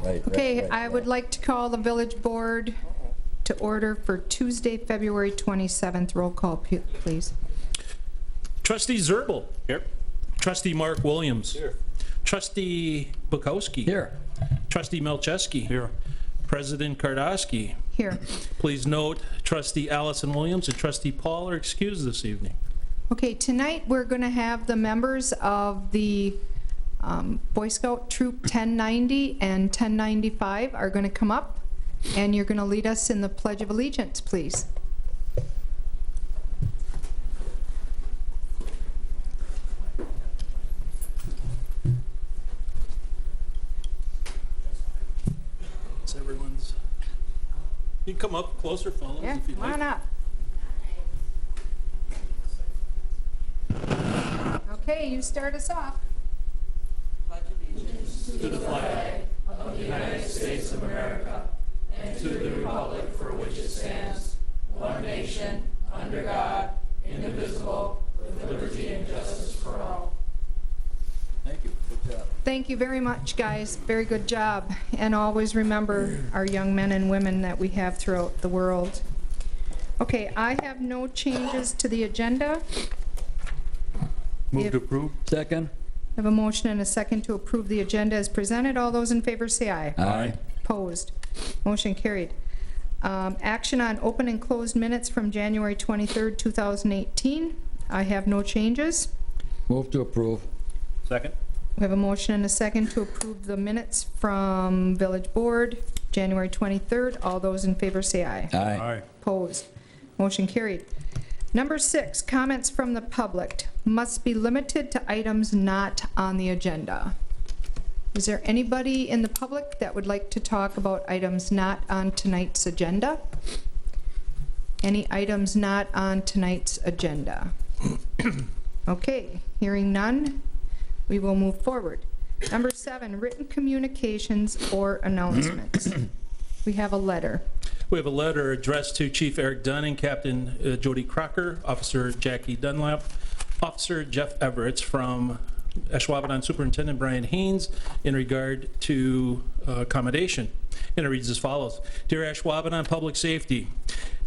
Okay, I would like to call the village board to order for Tuesday, February 27th. Roll call, please. Trustee Zerbal. Here. Trustee Mark Williams. Here. Trustee Bukowski. Here. Trustee Melcheski. Here. President Kardowski. Here. Please note, Trustee Allison Williams and Trustee Paul are excused this evening. Okay, tonight we're going to have the members of the Boy Scout Troop 1090 and 1095 are going to come up, and you're going to lead us in the Pledge of Allegiance, please. So everyone's... You can come up closer, fellas, Yeah, if you'd come like. on up. Okay, you start us off. To the flag of the United States of America and to the republic for which it stands, one nation, under God, indivisible, with liberty and justice for all. Thank you. Good job. Thank you very much, guys. Very good job. And always remember our young men and women that we have throughout the world. Okay, I have no changes to the agenda. Move to approve. Second. I have a motion and a second to approve the agenda as presented. All those in favor say aye. Aye. Opposed? Motion carried. Action on open and closed minutes from January 23rd, 2018. I have no changes. Move to approve. Second. We have a motion and a second to approve the minutes from Village Board, January 23rd. All those in favor say aye. Aye. Opposed? Motion carried. Number 6, comments from the public must be limited to items not on the agenda. Is there anybody in the public that would like to talk about items not on tonight's agenda? Any items not on tonight's agenda? Okay, hearing none, we will move forward. Number 7, written communications or announcements. We have a letter. We have a letter addressed to Chief Eric Dunning, Captain Jody Crocker, Officer Jackie Dunlap, Officer Jeff Everett from Ashwaubenon Superintendent Brian Haynes in regard to accommodation. And it reads as follows. Dear Ashwaubenon Public Safety,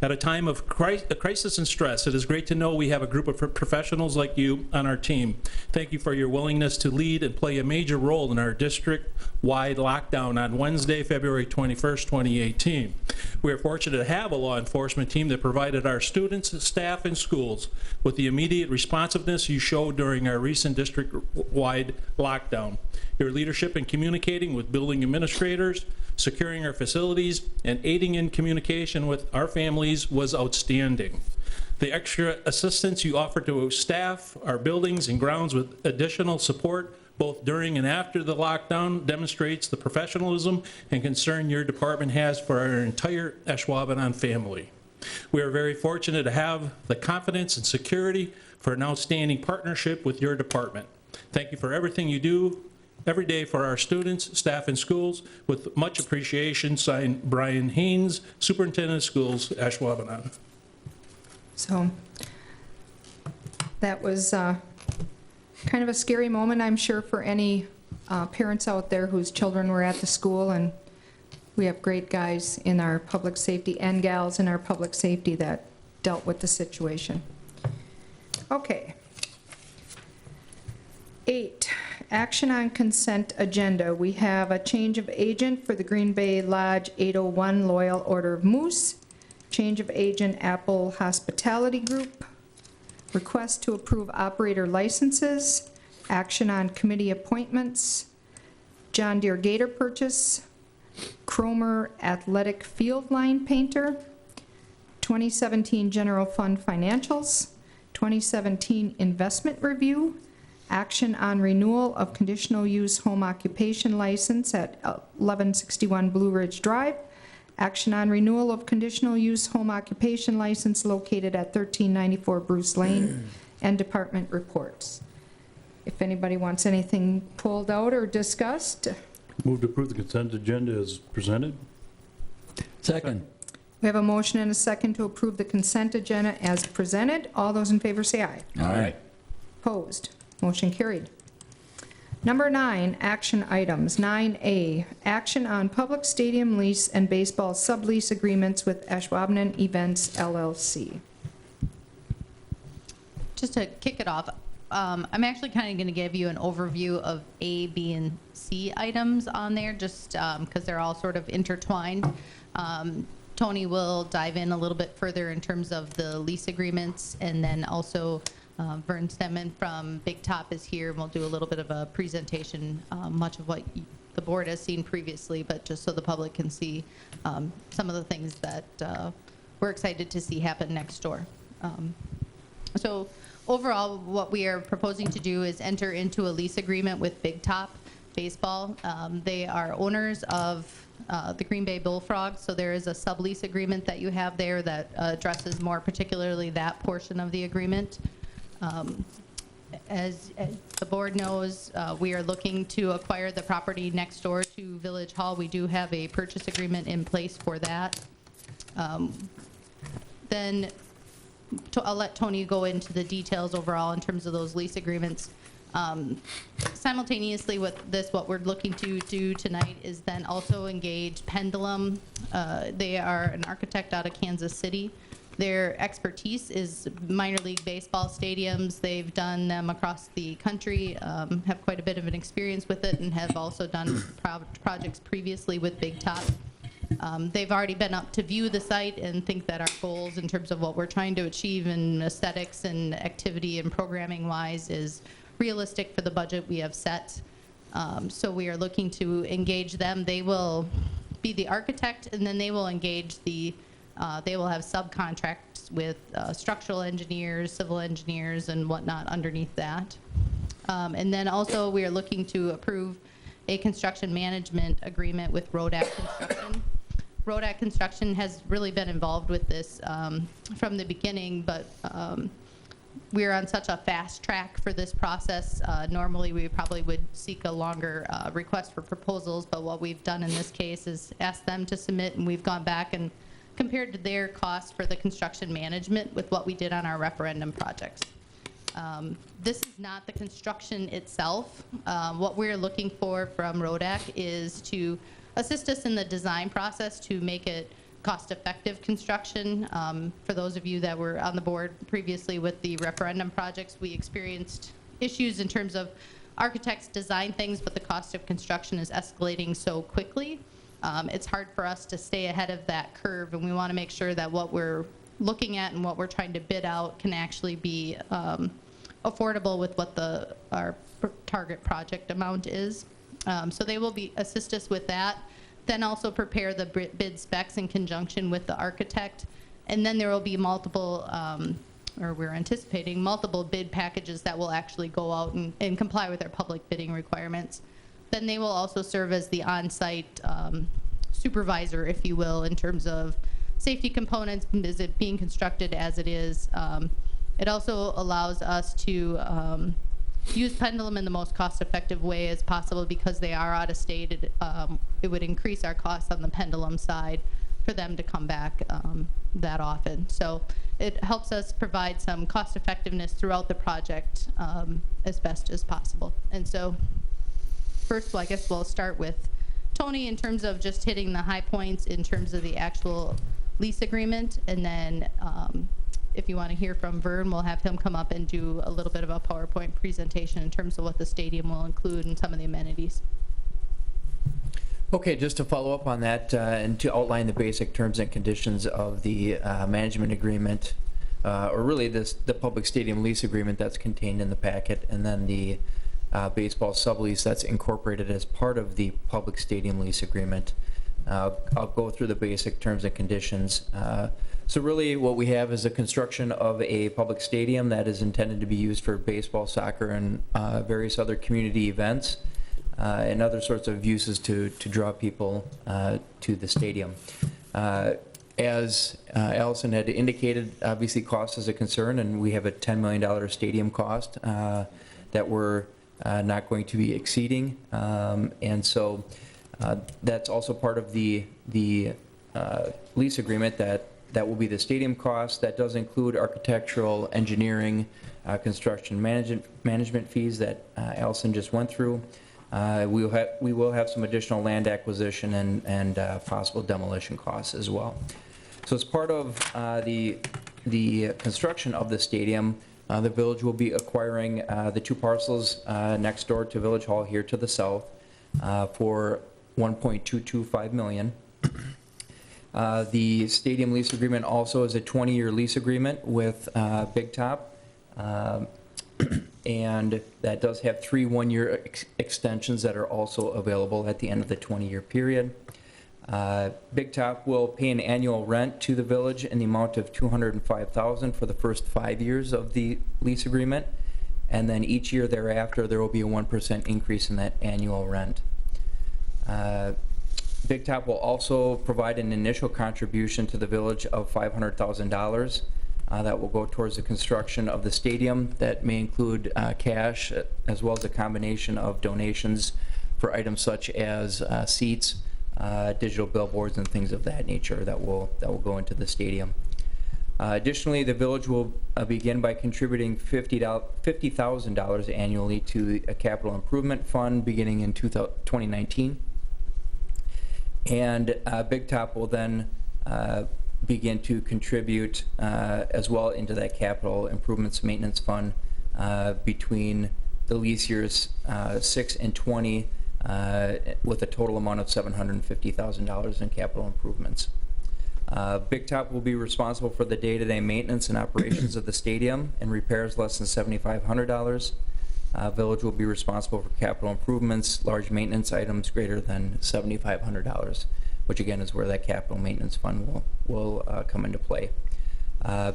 at a time of crisis and stress, it is great to know we have a group of professionals like you on our team. Thank you for your willingness to lead and play a major role in our district-wide lockdown on Wednesday, February 21st, 2018. We are fortunate to have a law enforcement team that provided our students, staff, and schools with the immediate responsiveness you showed during our recent district-wide lockdown. Your leadership in communicating with building administrators, securing our facilities, and aiding in communication with our families was outstanding. The extra assistance you offered to staff, our buildings and grounds with additional support both during and after the lockdown demonstrates the professionalism and concern your department has for our entire Ashwaubenon family. We are very fortunate to have the confidence and security for an outstanding partnership with your department. Thank you for everything you do every day for our students, staff, and schools. With much appreciation, signed Brian Haynes, Superintendent of Schools, Ashwaubenon. So that was kind of a scary moment, I'm sure, for any parents out there whose children were at the school, and we have great guys in our public safety and gals in our public safety that dealt with the situation. Okay. 8, action on consent agenda. We have a change of agent for the Green Bay Lodge 801 Loyal Order of Moose, change of agent Apple Hospitality Group, request to approve operator licenses, action on committee appointments, John Deere Gator purchase, Cromer Athletic Field Line Painter, 2017 General Fund Financials, 2017 Investment Review, action on renewal of conditional use home occupation license at 1161 Blue Ridge Drive, action on renewal of conditional use home occupation license located at 1394 Bruce Lane, and department reports. If anybody wants anything pulled out or discussed. Move to approve the consent agenda as presented. Second. We have a motion and a second to approve the consent agenda as presented. All those in favor say aye. Aye. Opposed? Motion carried. Number 9, action items. 9A, action on public stadium lease and baseball sublease agreements with Ashwaubenon Events LLC. Just to kick it off, I'm actually kind of going to give you an overview of A, B, and C items on there, just because they're all sort of intertwined. Tony will dive in a little bit further in terms of the lease agreements, and then also Vern Stemman from Big Top is here, and we'll do a little bit of a presentation, much of what the board has seen previously, but just so the public can see some of the things that we're excited to see happen next door. So overall, what we are proposing to do is enter into a lease agreement with Big Top Baseball. They are owners of the Green Bay Bullfrogs, so there is a sublease agreement that you have there that addresses more particularly that portion of the agreement. As the board knows, we are looking to acquire the property next door to Village Hall. We do have a purchase agreement in place for that. Then I'll let Tony go into the details overall in terms of those lease agreements. Simultaneously with this, what we're looking to do tonight is then also engage Pendulum. They are an architect out of Kansas City. Their expertise is minor league baseball stadiums. They've done them across the country, have quite a bit of an experience with it, and have also done projects previously with Big Top. They've already been up to view the site and think that our goals in terms of what we're trying to achieve in aesthetics and activity and programming wise is realistic for the budget we have set. So we are looking to engage them. They will be the architect, and then they will engage they will have subcontracts with structural engineers, civil engineers, and whatnot underneath that. And then also we are looking to approve a construction management agreement with Rodak Construction. Rodak Construction has really been involved with this from the beginning, but we're on such a fast track for this process. Normally, we probably would seek a longer request for proposals, but what we've done in this case is asked them to submit, and we've gone back and compared their cost for the construction management with what we did on our referendum projects. This is not the construction itself. What we're looking for from Rodak is to assist us in the design process to make it cost-effective construction. For those of you that were on the board previously with the referendum projects, we experienced issues in terms of architects design things, but the cost of construction is escalating so quickly. It's hard for us to stay ahead of that curve, and we want to make sure that what we're looking at and what we're trying to bid out can actually be affordable with what our target project amount is. So they will assist us with that, then also prepare the bid specs in conjunction with the architect, and then there will be multiple, or we're anticipating multiple bid packages that will actually go out and comply with our public bidding requirements. Then they will also serve as the on-site supervisor, if you will, in terms of safety components. Is it being constructed as it is? It also allows us to use Pendulum in the most cost-effective way as possible because they are out of state. It would increase our costs on the Pendulum side for them to come back that often. So it helps us provide some cost-effectiveness throughout the project as best as possible. And so first, well, I guess we'll start with Tony in terms of just hitting the high points in terms of the actual lease agreement, and then if you want to hear from Vern, we'll have him come up and do a little bit of a PowerPoint presentation in terms of what the stadium will include and some of the amenities. Okay, just to follow up on that and to outline the basic terms and conditions of the management agreement, or really the public stadium lease agreement that's contained in the packet, and then the baseball sublease that's incorporated as part of the public stadium lease agreement. I'll go through the basic terms and conditions. So really what we have is the construction of a public stadium that is intended to be used for baseball, soccer, and various other community events and other sorts of uses to draw people to the stadium. As Allison had indicated, obviously cost is a concern, and we have a $10 million stadium cost that we're not going to be exceeding. And so that's also part of the lease agreement that will be the stadium cost. That does include architectural, engineering, construction management fees that Allison just went through. We will have some additional land acquisition and possible demolition costs as well. So as part of the construction of the stadium, the village will be acquiring the 2 parcels next door to Village Hall here to the south for $1.225 million. The stadium lease agreement also is a 20-year lease agreement with Big Top. And that does have 3 one-year extensions that are also available at the end of the 20-year period. Big Top will pay an annual rent to the village in the amount of $205,000 for the first 5 years of the lease agreement, and then each year thereafter there will be a 1% increase in that annual rent. Big Top will also provide an initial contribution to the village of $500,000. That will go towards the construction of the stadium. That may include cash as well as a combination of donations for items such as seats, digital billboards, and things of that nature that will go into the stadium. Additionally, the village will begin by contributing $50,000 annually to a capital improvement fund beginning in 2019. And Big Top will then begin to contribute as well into that capital improvements maintenance fund between the lease years 6 and 20 with a total amount of $750,000 in capital improvements. Big Top will be responsible for the day-to-day maintenance and operations of the stadium and repairs less than $7,500. Village will be responsible for capital improvements, large maintenance items greater than $7,500, which again is where that capital maintenance fund will come into play.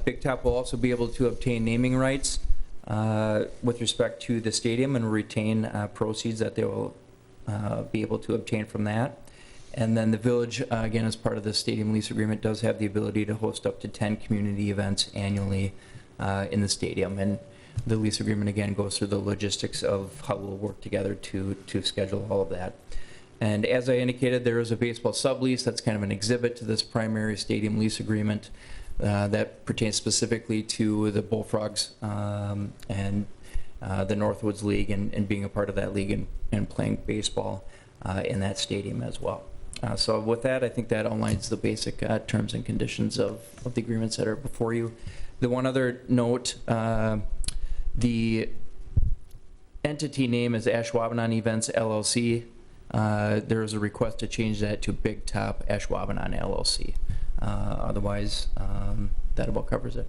Big Top will also be able to obtain naming rights with respect to the stadium and retain proceeds that they will be able to obtain from that. And then the village, again, as part of the stadium lease agreement, does have the ability to host up to 10 community events annually in the stadium. And the lease agreement, again, goes through the logistics of how we'll work together to schedule all of that. And as I indicated, there is a baseball sublease that's kind of an exhibit to this primary stadium lease agreement that pertains specifically to the Bullfrogs and the Northwoods League and being a part of that league and playing baseball in that stadium as well. So with that, I think that outlines the basic terms and conditions of the agreements that are before you. The one other note, the entity name is Ashwaubenon Events LLC. There is a request to change that to Big Top Ashwaubenon LLC. Otherwise, that about covers it.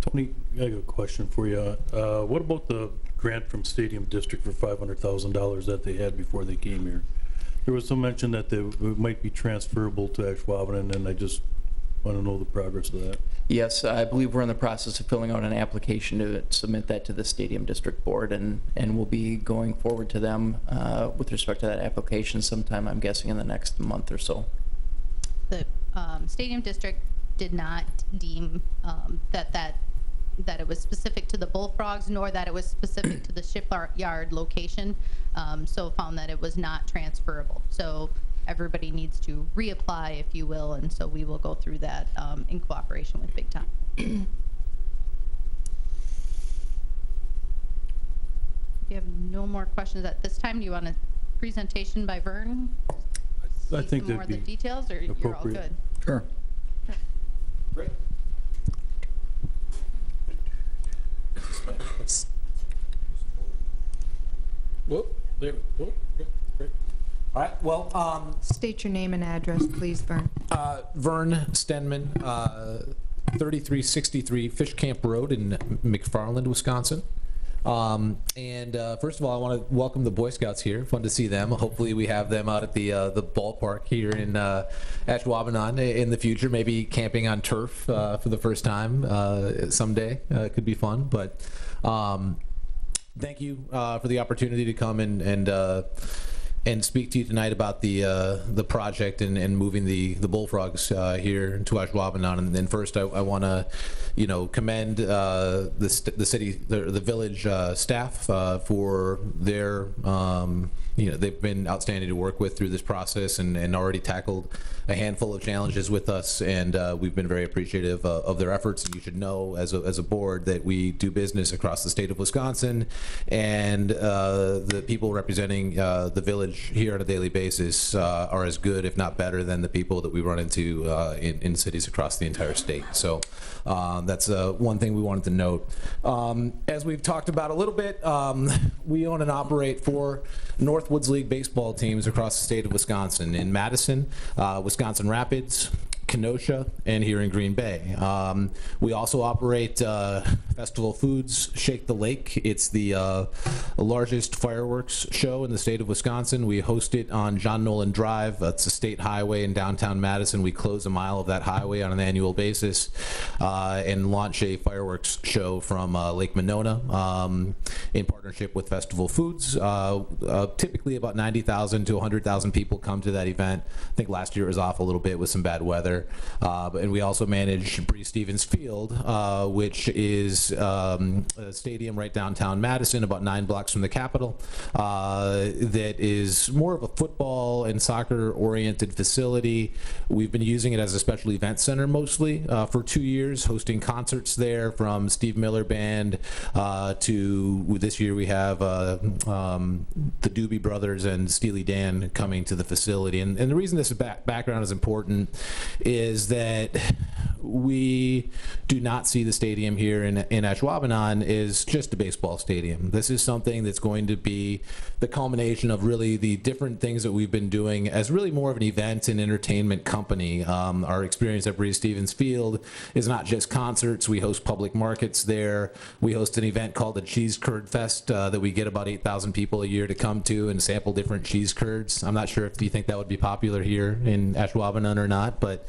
Tony, I got a question for you. What about the grant from Stadium District for $500,000 that they had before they came here? There was some mention that it might be transferable to Ashwaubenon, and I just want to know the progress of that. Yes, I believe we're in the process of filling out an application to submit that to the Stadium District Board, and we'll be going forward to them with respect to that application sometime, I'm guessing, in the next month or so. The Stadium District did not deem that it was specific to the Bullfrogs, nor that it was specific to the shipyard location, so found that it was not transferable. So everybody needs to reapply, if you will, and so we will go through that in cooperation with Big Top. You have no more questions at this time. Do you want a presentation by Vern? I think some more of the details, or you're all good? Sure. Great. Whoop, there, whoop, great. All right, well, State your name and address, please, Vern. Vern Stenman, 3363 Fish Camp Road in McFarland, Wisconsin. First of all, I want to welcome the Boy Scouts here. Fun to see them. Hopefully we have them out at the ballpark here in Ashwaubenon in the future, maybe camping on turf for the first time someday. It could be fun, but and speak to you tonight about the project and moving the Bullfrogs here to Ashwaubenon. And first, I want to, commend the city, the village staff for their, they've been outstanding to work with through this process and already tackled a handful of challenges with us, and we've been very appreciative of their efforts. And you should know, as a board, that we do business across the state of Wisconsin, and the people representing the village here on a daily basis are as good, if not better, than the people that we run into in cities across the entire state. So that's one thing we wanted to note. As we've talked about a little bit, we own and operate 4 Northwoods League baseball teams across the state of Wisconsin, in Madison, Wisconsin Rapids, Kenosha, and here in Green Bay. We also operate Festival Foods Shake the Lake. It's the largest fireworks show in the state of Wisconsin. We host it on John Nolan Drive. It's a state highway in downtown Madison. We close a mile of that highway on an annual basis and launch a fireworks show from Lake Monona in partnership with Festival Foods. Typically about 90,000 to 100,000 people come to that event. I think last year it was off a little bit with some bad weather. And we also manage Bree Stevens Field, which is a stadium right downtown Madison, about 9 blocks from the Capitol, that is more of a football and soccer-oriented facility. We've been using it as a special event center mostly for 2 years, hosting concerts there from Steve Miller Band to this year we have the Doobie Brothers and Steely Dan coming to the facility. And the reason this background is important is that we do not see the stadium here in Ashwaubenon as just a baseball stadium. This is something that's going to be the culmination of really the different things that we've been doing as really more of an event and entertainment company. Our experience at Bree Stevens Field is not just concerts. We host public markets there. We host an event called the Cheese Curd Fest that we get about 8,000 people a year to come to and sample different cheese curds. I'm not sure if you think that would be popular here in Ashwaubenon or not, but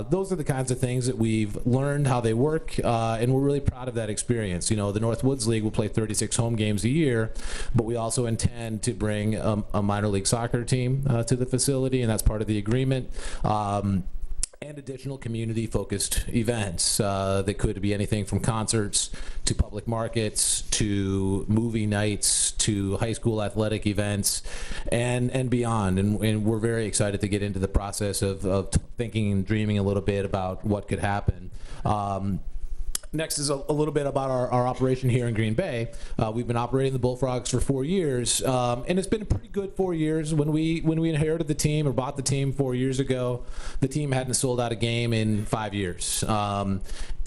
those are the kinds of things that we've learned how they work, and we're really proud of that experience. The Northwoods League will play 36 home games a year, but we also intend to bring a minor league soccer team to the facility, and that's part of the agreement. And additional community-focused events that could be anything from concerts to public markets to movie nights to high school athletic events and beyond. And we're very excited to get into the process of thinking and dreaming a little bit about what could happen. Next is a little bit about our operation here in Green Bay. We've been operating the Bullfrogs for 4 years, and it's been a pretty good 4 years. When we inherited the team or bought the team 4 years ago, the team hadn't sold out a game in 5 years,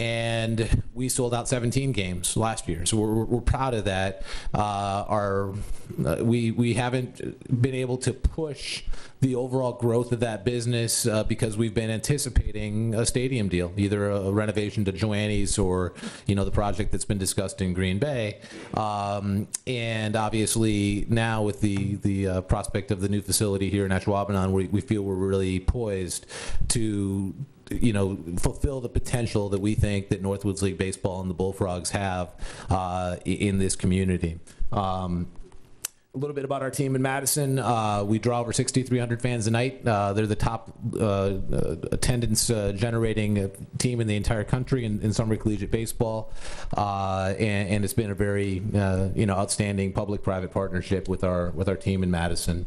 and we sold out 17 games last year. So we're proud of that. We haven't been able to push the overall growth of that business because we've been anticipating a stadium deal, either a renovation to Joanne's or the project that's been discussed in Green Bay. And obviously now with the prospect of the new facility here in Ashwaubenon, we feel we're really poised to fulfill the potential that we think that Northwoods League Baseball and the Bullfrogs have in this community. A little bit about our team in Madison. We draw over 6,300 fans a night. They're the top attendance generating team in the entire country in summer collegiate baseball. And it's been a very outstanding public-private partnership with our team in Madison.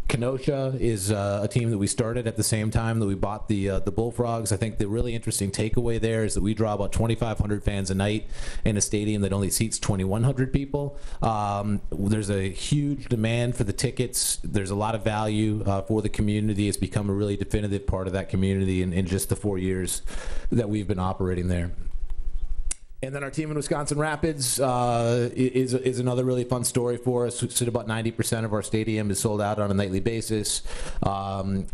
Kenosha is a team that we started at the same time that we bought the Bullfrogs. I think the really interesting takeaway there is that we draw about 2,500 fans a night in a stadium that only seats 2,100 people. There's a huge demand for the tickets. There's a lot of value for the community. It's become a really definitive part of that community in just the 4 years that we've been operating there. And then our team in Wisconsin Rapids is another really fun story for us. So about 90% of our stadium is sold out on a nightly basis. And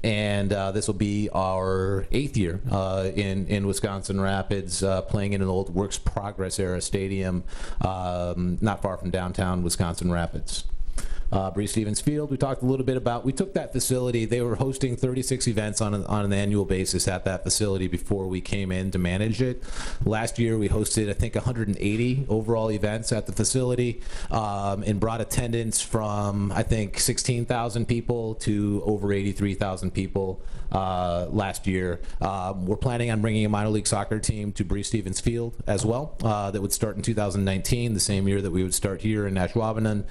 this will be our 8th year in Wisconsin Rapids, playing in an old Works Progress era stadium not far from downtown Wisconsin Rapids. Bree Stevens Field, we talked a little bit about. We took that facility. They were hosting 36 events on an annual basis at that facility before we came in to manage it. Last year, we hosted, I think, 180 overall events at the facility, and brought attendance from, I think, 16,000 people to over 83,000 people last year. We're planning on bringing a minor league soccer team to Bree Stevens Field as well. That would start in 2019, the same year that we would start here in Ashwaubenon,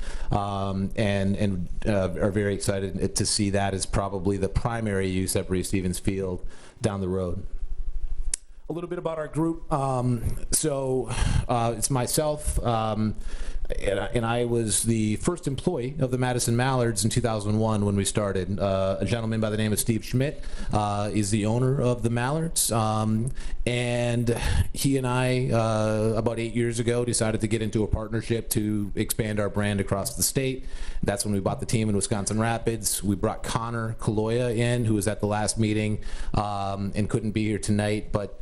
and are very excited to see that as probably the primary use at Bree Stevens Field down the road. A little bit about our group. It's myself, and I was the first employee of the Madison Mallards in 2001 when we started. A gentleman by the name of Steve Schmidt is the owner of the Mallards, and he and I, about 8 years ago, decided to get into a partnership to expand our brand across the state. That's when we bought the team in Wisconsin Rapids. We brought Connor Kaloya in, who was at the last meeting and couldn't be here tonight, but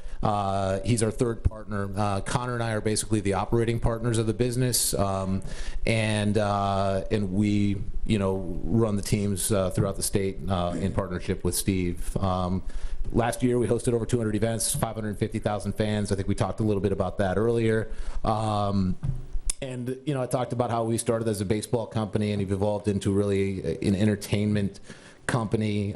he's our third partner. Connor and I are basically the operating partners of the business, and we, run the teams throughout the state in partnership with Steve. Last year, we hosted over 200 events, 550,000 fans. I think we talked a little bit about that earlier. And I talked about how we started as a baseball company and we've evolved into really an entertainment company.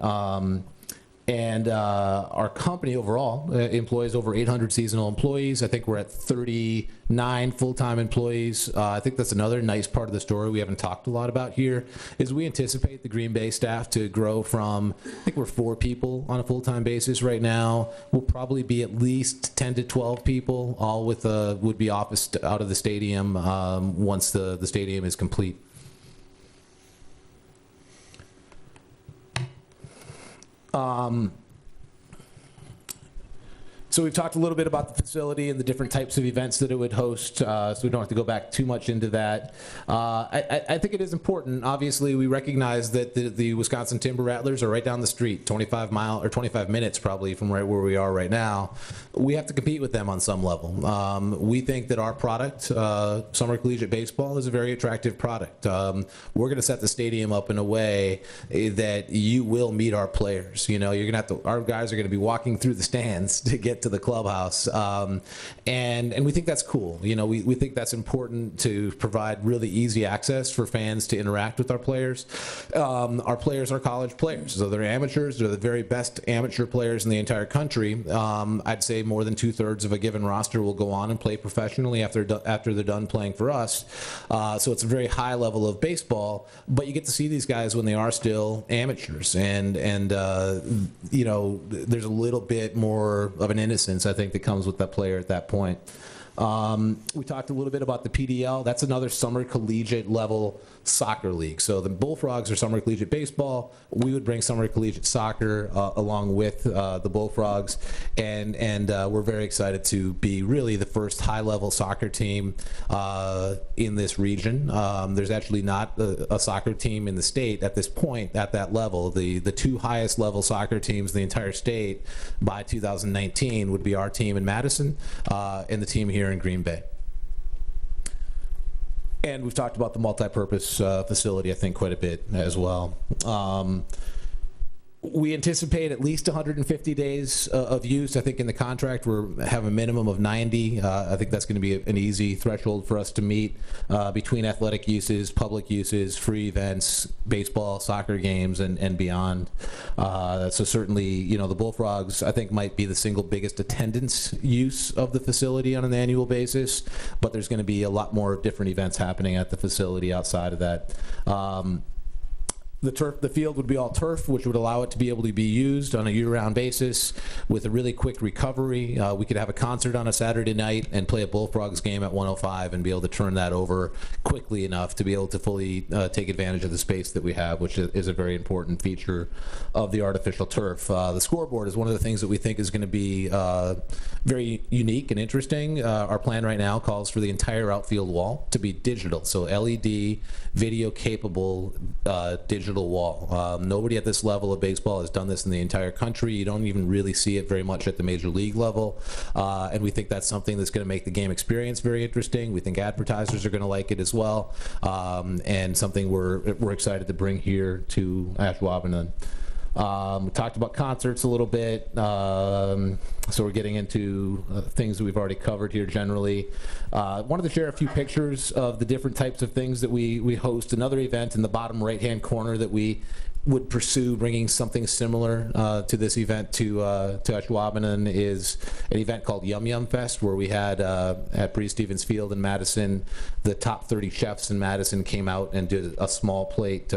And our company overall employs over 800 seasonal employees. I think we're at 39 full-time employees. I think that's another nice part of the story we haven't talked a lot about here, is we anticipate the Green Bay staff to grow from, I think we're 4 people on a full-time basis right now. We'll probably be at least 10 to 12 people, all with a would-be office out of the stadium once the stadium is complete. So we've talked a little bit about the facility and the different types of events that it would host, so we don't have to go back too much into that. I think it is important. Obviously, we recognize that the Wisconsin Timber Rattlers are right down the street, 25 minutes probably from right where we are right now. We have to compete with them on some level. We think that our product, Summer Collegiate Baseball, is a very attractive product. We're going to set the stadium up in a way that you will meet our players. You're going to have to. Our guys are going to be walking through the stands to get to the clubhouse, and we think that's cool. We think that's important to provide really easy access for fans to interact with our players. Our players are college players, so they're amateurs. They're the very best amateur players in the entire country. I'd say more than 2/3 of a given roster will go on and play professionally after they're done playing for us. So it's a very high level of baseball, but you get to see these guys when they are still amateurs, and there's a little bit more of an innocence, I think, that comes with that player at that point. We talked a little bit about the PDL. That's another summer collegiate level soccer league. So the Bullfrogs are summer collegiate baseball. We would bring summer collegiate soccer along with the Bullfrogs, and we're very excited to be really the first high-level soccer team in this region. There's actually not a soccer team in the state at this point at that level. The 2 highest level soccer teams in the entire state by 2019 would be our team in Madison and the team here in Green Bay. And we've talked about the multi-purpose facility, I think, quite a bit as well. We anticipate at least 150 days of use. I think in the contract we have a minimum of 90. I think that's going to be an easy threshold for us to meet between athletic uses, public uses, free events, baseball, soccer games, and beyond. So certainly, the Bullfrogs, I think, might be the single biggest attendance use of the facility on an annual basis, but there's going to be a lot more different events happening at the facility outside of that. The field would be all turf, which would allow it to be able to be used on a year-round basis with a really quick recovery. We could have a concert on a Saturday night and play a Bullfrogs game at 1:05 and be able to turn that over quickly enough to be able to fully take advantage of the space that we have, which is a very important feature of the artificial turf. The scoreboard is one of the things that we think is going to be very unique and interesting. Our plan right now calls for the entire outfield wall to be digital, so LED, video-capable digital digital wall. Nobody at this level of baseball has done this in the entire country. You don't even really see it very much at the major league level. And we think that's something that's going to make the game experience very interesting. We think advertisers are going to like it as well. And something we're excited to bring here to Ashwaubenon. We talked about concerts a little bit, so we're getting into things that we've already covered here generally. Wanted to share a few pictures of the different types of things that we host. Another event in the bottom right-hand corner that we would pursue bringing something similar to this event to Ashwaubenon is an event called Yum Yum Fest, where we had at Bree Stevens Field in Madison, the top 30 chefs in Madison came out and did a small plate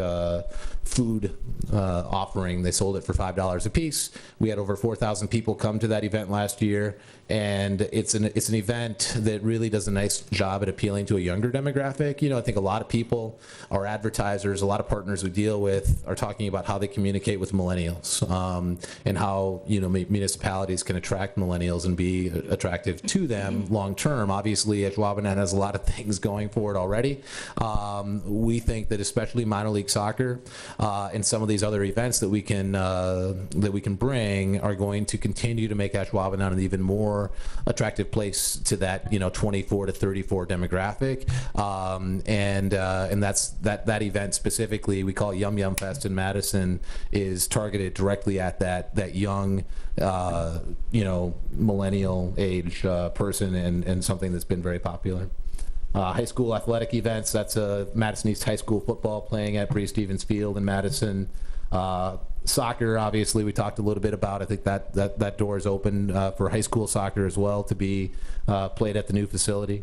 food offering. They sold it for $5 a piece. We had over 4,000 people come to that event last year, and it's an event that really does a nice job at appealing to a younger demographic. I think a lot of people, our advertisers, a lot of partners we deal with are talking about how they communicate with millennials, and how municipalities can attract millennials and be attractive to them long term. Obviously, Ashwaubenon has a lot of things going for it already. We think that especially minor league soccer and some of these other events that we can bring are going to continue to make Ashwaubenon an even more attractive place to that 24 to 34 demographic, and that's that event specifically. We call it Yum Yum Fest in Madison, is targeted directly at that young millennial age person, and something that's been very popular. High school athletic events, that's Madison East High School football playing at Bree Stevens Field in Madison. Soccer, obviously, we talked a little bit about. I think that door is open for high school soccer as well to be played at the new facility.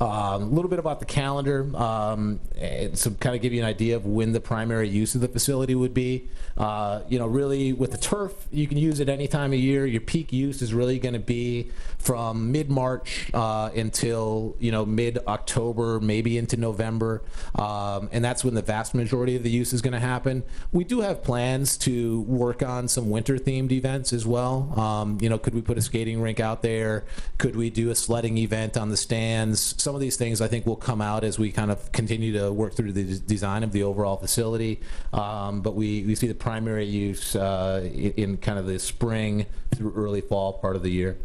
A little bit about the calendar, to kind of give you an idea of when the primary use of the facility would be. Really with the turf, you can use it any time of year. Your peak use is really going to be from mid-March until mid-October, maybe into November, and that's when the vast majority of the use is going to happen. We do have plans to work on some winter-themed events as well. Could we put a skating rink out there? Could we do a sledding event on the stands? Some of these things I think will come out as we kind of continue to work through the design of the overall facility, but we see the primary use in kind of the spring through early fall part of the year.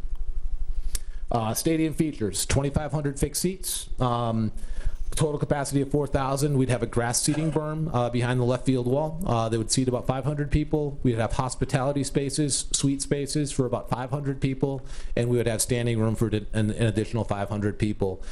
Stadium features 2,500 fixed seats, total capacity of 4,000. We'd have a grass seating berm behind the left field wall that would seat about 500 people. We'd have hospitality spaces, suite spaces for about 500 people, and we would have standing room for an additional 500 people.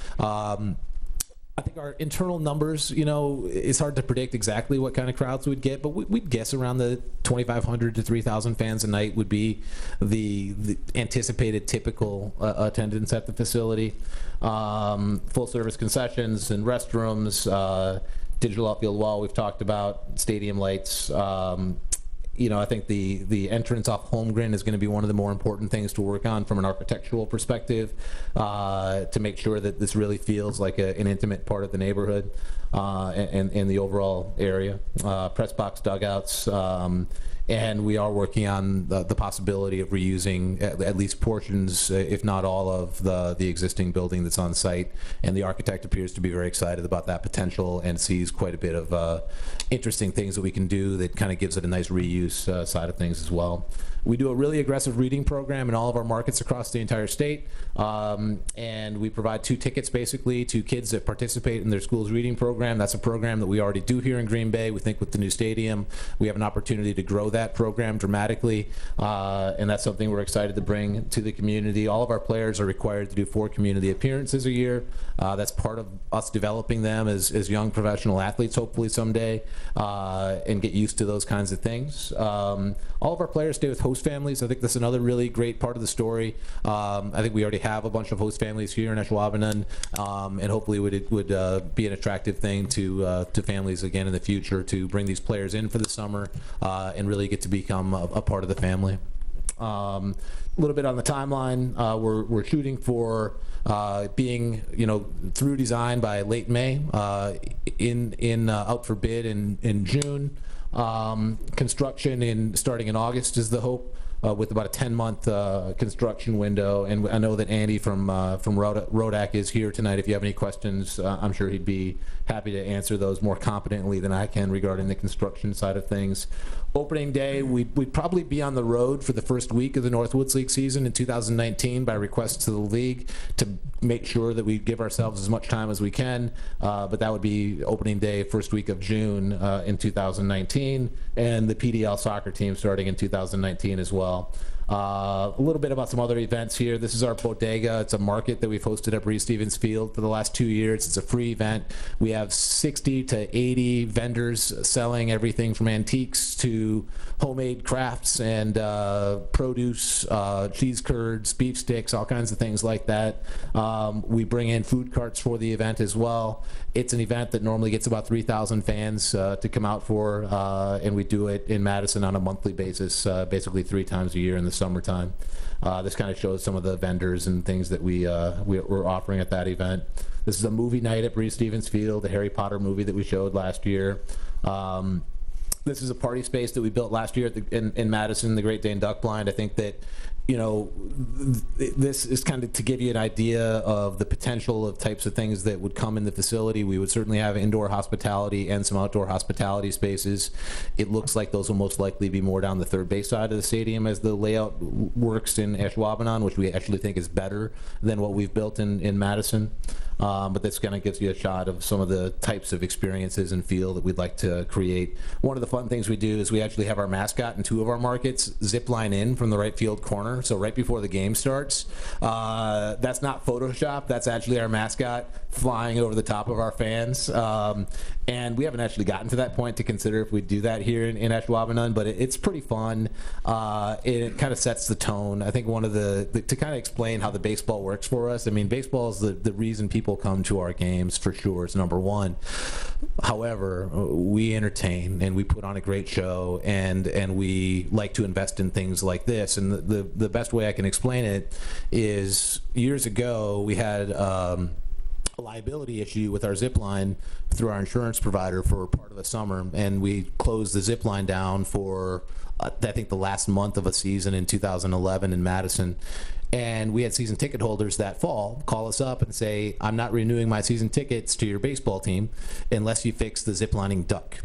I think our internal numbers, it's hard to predict exactly what kind of crowds we'd get, but we'd guess around the 2,500 to 3,000 fans a night would be the anticipated typical attendance at the facility. Full service concessions and restrooms, digital outfield wall we've talked about, stadium lights. I think the entrance off Holmgren is going to be one of the more important things to work on from an architectural perspective, to make sure that this really feels like an intimate part of the neighborhood and the overall area. Press box dugouts, and we are working on the possibility of reusing at least portions, if not all, of the existing building that's on site. And the architect appears to be very excited about that potential and sees quite a bit of interesting things that we can do that kind of gives it a nice reuse side of things as well. We do a really aggressive reading program in all of our markets across the entire state, and we provide 2 tickets basically to kids that participate in their school's reading program. That's a program that we already do here in Green Bay. We think with the new stadium, we have an opportunity to grow that program dramatically, and that's something we're excited to bring to the community. All of our players are required to do 4 community appearances a year. That's part of us developing them as young professional athletes, hopefully someday, and get used to those kinds of things. All of our players stay with host families. I think that's another really great part of the story. I think we already have a bunch of host families here in Ashwaubenon, and hopefully would be an attractive thing to families again in the future to bring these players in for the summer and really get to become a part of the family. A little bit on the timeline, we're shooting for being through design by late May, out for bid in June. Construction starting in August is the hope. with about a 10-month construction window. And I know that Andy from Rodak is here tonight. If you have any questions, I'm sure he'd be happy to answer those more competently than I can regarding the construction side of things. Opening day, we'd probably be on the road for the first week of the Northwoods League season in 2019 by request to the league to make sure that we give ourselves as much time as we can. But that would be opening day, first week of June in 2019, and the PDL soccer team starting in 2019 as well. A little bit about some other events here. This is our bodega. It's a market that we've hosted at Breeze Stevens Field for the last 2 years. It's a free event. We have 60 to 80 vendors selling everything from antiques to homemade crafts and produce, cheese curds, beef sticks, all kinds of things like that. We bring in food carts for the event as well. It's an event that normally gets about 3,000 fans to come out for, and we do it in Madison on a monthly basis, basically 3 times a year in the summertime. This kind of shows some of the vendors and things that we're offering at that event. This is a movie night at Breeze Stevens Field, the Harry Potter movie that we showed last year. This is a party space that we built last year in Madison, the Great Dane Duck Blind. I think that, you know, this is kind of to give you an idea of the potential of types of things that would come in the facility. We would certainly have indoor hospitality and some outdoor hospitality spaces. It looks like those will most likely be more down the third base side of the stadium as the layout works in Ashwaubenon, which we actually think is better than what we've built in Madison. But this kind of gives you a shot of some of the types of experiences and feel that we'd like to create. One of the fun things we do is we actually have our mascot in 2 of our markets zip line in from the right field corner. So right before the game starts, that's not Photoshop. That's actually our mascot flying over the top of our fans. And we haven't actually gotten to that point to consider if we do that here in Ashwaubenon, but it's pretty fun. It kind of sets the tone. I think one of to kind of explain how the baseball works for us. I mean, baseball is the reason people come to our games for sure. It's number one. However, we entertain and we put on a great show, and we like to invest in things like this. And the best way I can explain it is years ago we had a liability issue with our zip line through our insurance provider for part of the summer, and we closed the zip line down for I think the last month of a season in 2011 in Madison. And we had season ticket holders that fall call us up and say, I'm not renewing my season tickets to your baseball team unless you fix the ziplining duck.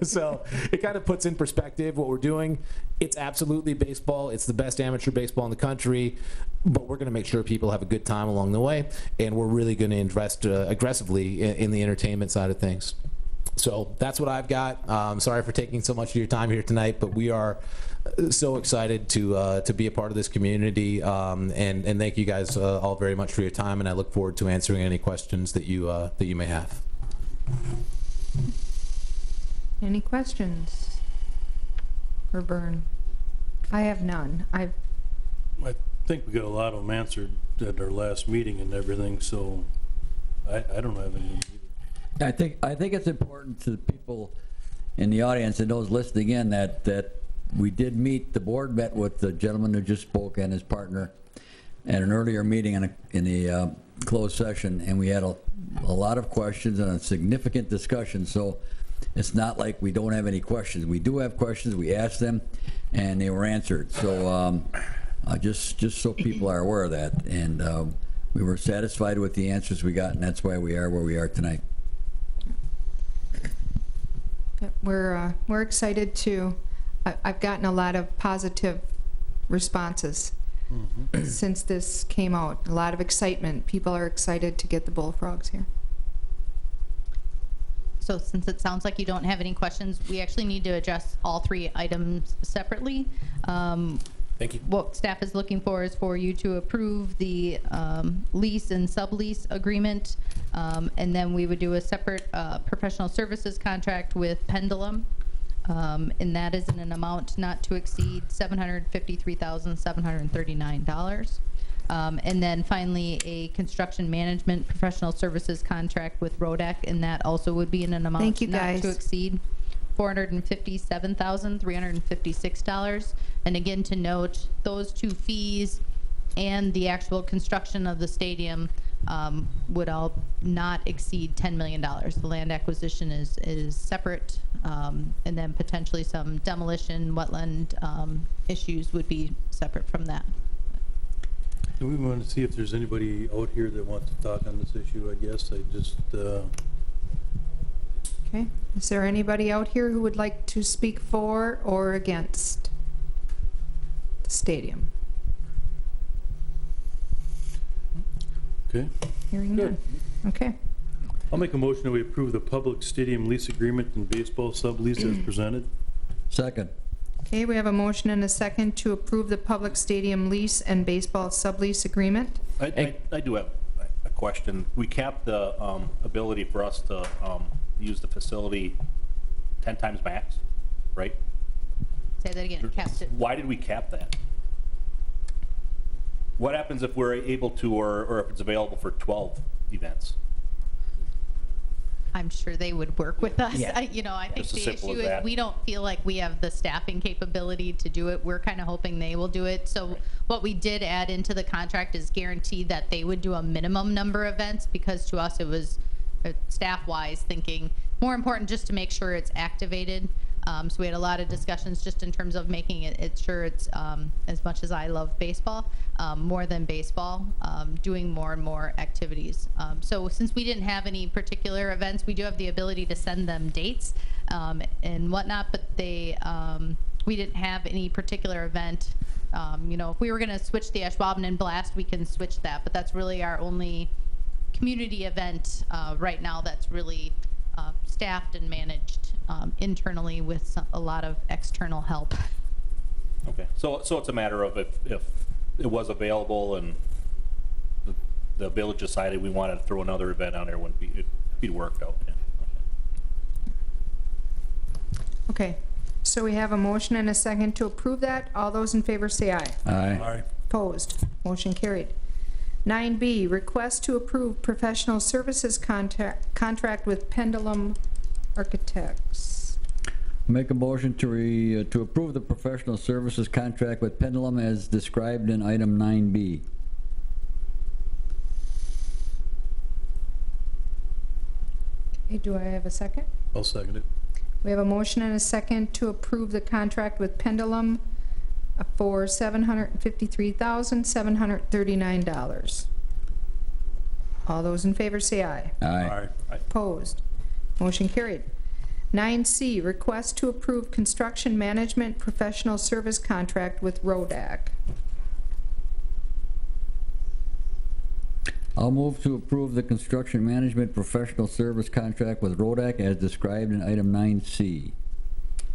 So it kind of puts in perspective what we're doing. It's absolutely baseball. It's the best amateur baseball in the country, but we're going to make sure people have a good time along the way, and we're really going to invest aggressively in the entertainment side of things. So that's what I've got. Sorry for taking so much of your time here tonight, but we are so excited to be a part of this community, and thank you guys all very much for your time, and I look forward to answering any questions that you may have. Any questions for Vern? I have none. I think we got a lot of them answered at our last meeting and everything, so I don't have any either. I think it's important to the people in the audience and those listening in that we did meet. The board met with the gentleman who just spoke and his partner at an earlier meeting in the closed session, and we had a lot of questions and a significant discussion. So it's not like we don't have any questions. We do have questions. We asked them, and they were answered. So just so people are aware of that, and we were satisfied with the answers we got, and that's why we are where we are tonight. We're excited too. I've gotten a lot of positive responses since this came out. A lot of excitement. People are excited to get the bullfrogs here. So since it sounds like you don't have any questions, we actually need to address all 3 items separately. Thank you. What staff is looking for is for you to approve the lease and sublease agreement, and then we would do a separate professional services contract with Pendulum, and that is in an amount not to exceed $753,739. And then finally, a construction management professional services contract with Rodak, and that also would be in an amount not to exceed $457,356. And again, to note, those 2 fees and the actual construction of the stadium would all not exceed $10 million. The land acquisition is separate, and then potentially some demolition, wetland issues would be separate from that. Do we want to see if there's anybody out here that wants to talk on this issue, I guess? I just, Okay, is there anybody out here who would like to speak for or against the stadium? okay. Hearing none. Okay, I'll make a motion that we approve the public stadium lease agreement and baseball sublease as presented. Second. okay, we have a motion and a second to approve the public stadium lease and baseball sublease agreement. I do have a question. We capped the ability for us to use the facility 10 times max, right? Say that again, cast it. Why did we cap that? What happens if we're able to, or if it's available for 12 events? I'm sure they would work with us. Yeah. I think Just as the simple issue as is that. we don't feel like we have the staffing capability to do it. We're kind of hoping they will do it. So what we did add into the contract is guaranteed that they would do a minimum number of events, because to us it was staff-wise thinking more important just to make sure it's activated. So we had a lot of discussions just in terms of making it sure it's, as much as I love baseball, more than baseball, doing more and more activities. So since we didn't have any particular events, we do have the ability to send them dates and whatnot, but we didn't have any particular event. If we were gonna switch the Ashwaubenon Blast, we can switch that, but that's really our only community event right now that's really staffed and managed internally with a lot of external help. Okay, so it's a matter of if it was available and the village decided we wanted to throw another event on there, it'd be worked out. Yeah. Okay, so we have a motion and a second to approve that. All those in favor say aye. Aye. Opposed, motion carried. 9B, request to approve professional services contract with Pendulum Architects. Make a motion to approve the professional services contract with Pendulum as described in item 9B. Okay, do I have a second? I'll second it. We have a motion and a second to approve the contract with Pendulum for $753,739. All those in favor say aye. Aye. Opposed, motion carried. 9C, request to approve construction management professional service contract with Rodak. I'll move to approve the construction management professional service contract with Rodak as described in item 9C.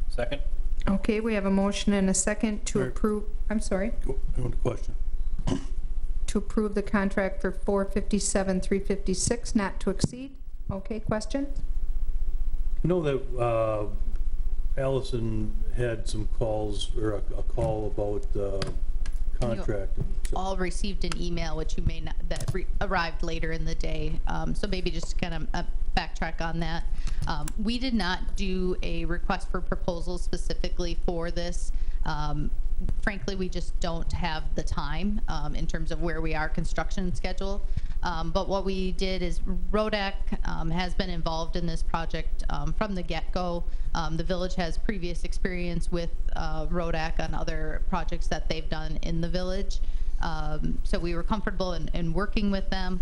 Second? Okay, we have a motion and a second to Sure. approve, I'm sorry, I want a question. to approve the contract for $457,356, not to exceed. Okay, question? I know that Allison had some calls, or a call about contracting. All received an email, which you may not, that arrived later in the day. So maybe just kind of backtrack on that. We did not do a request for proposal specifically for this. Frankly, we just don't have the time in terms of where we are construction schedule. But what we did is Rodak has been involved in this project from the get-go. The village has previous experience with Rodak on other projects that they've done in the village. So we were comfortable in working with them.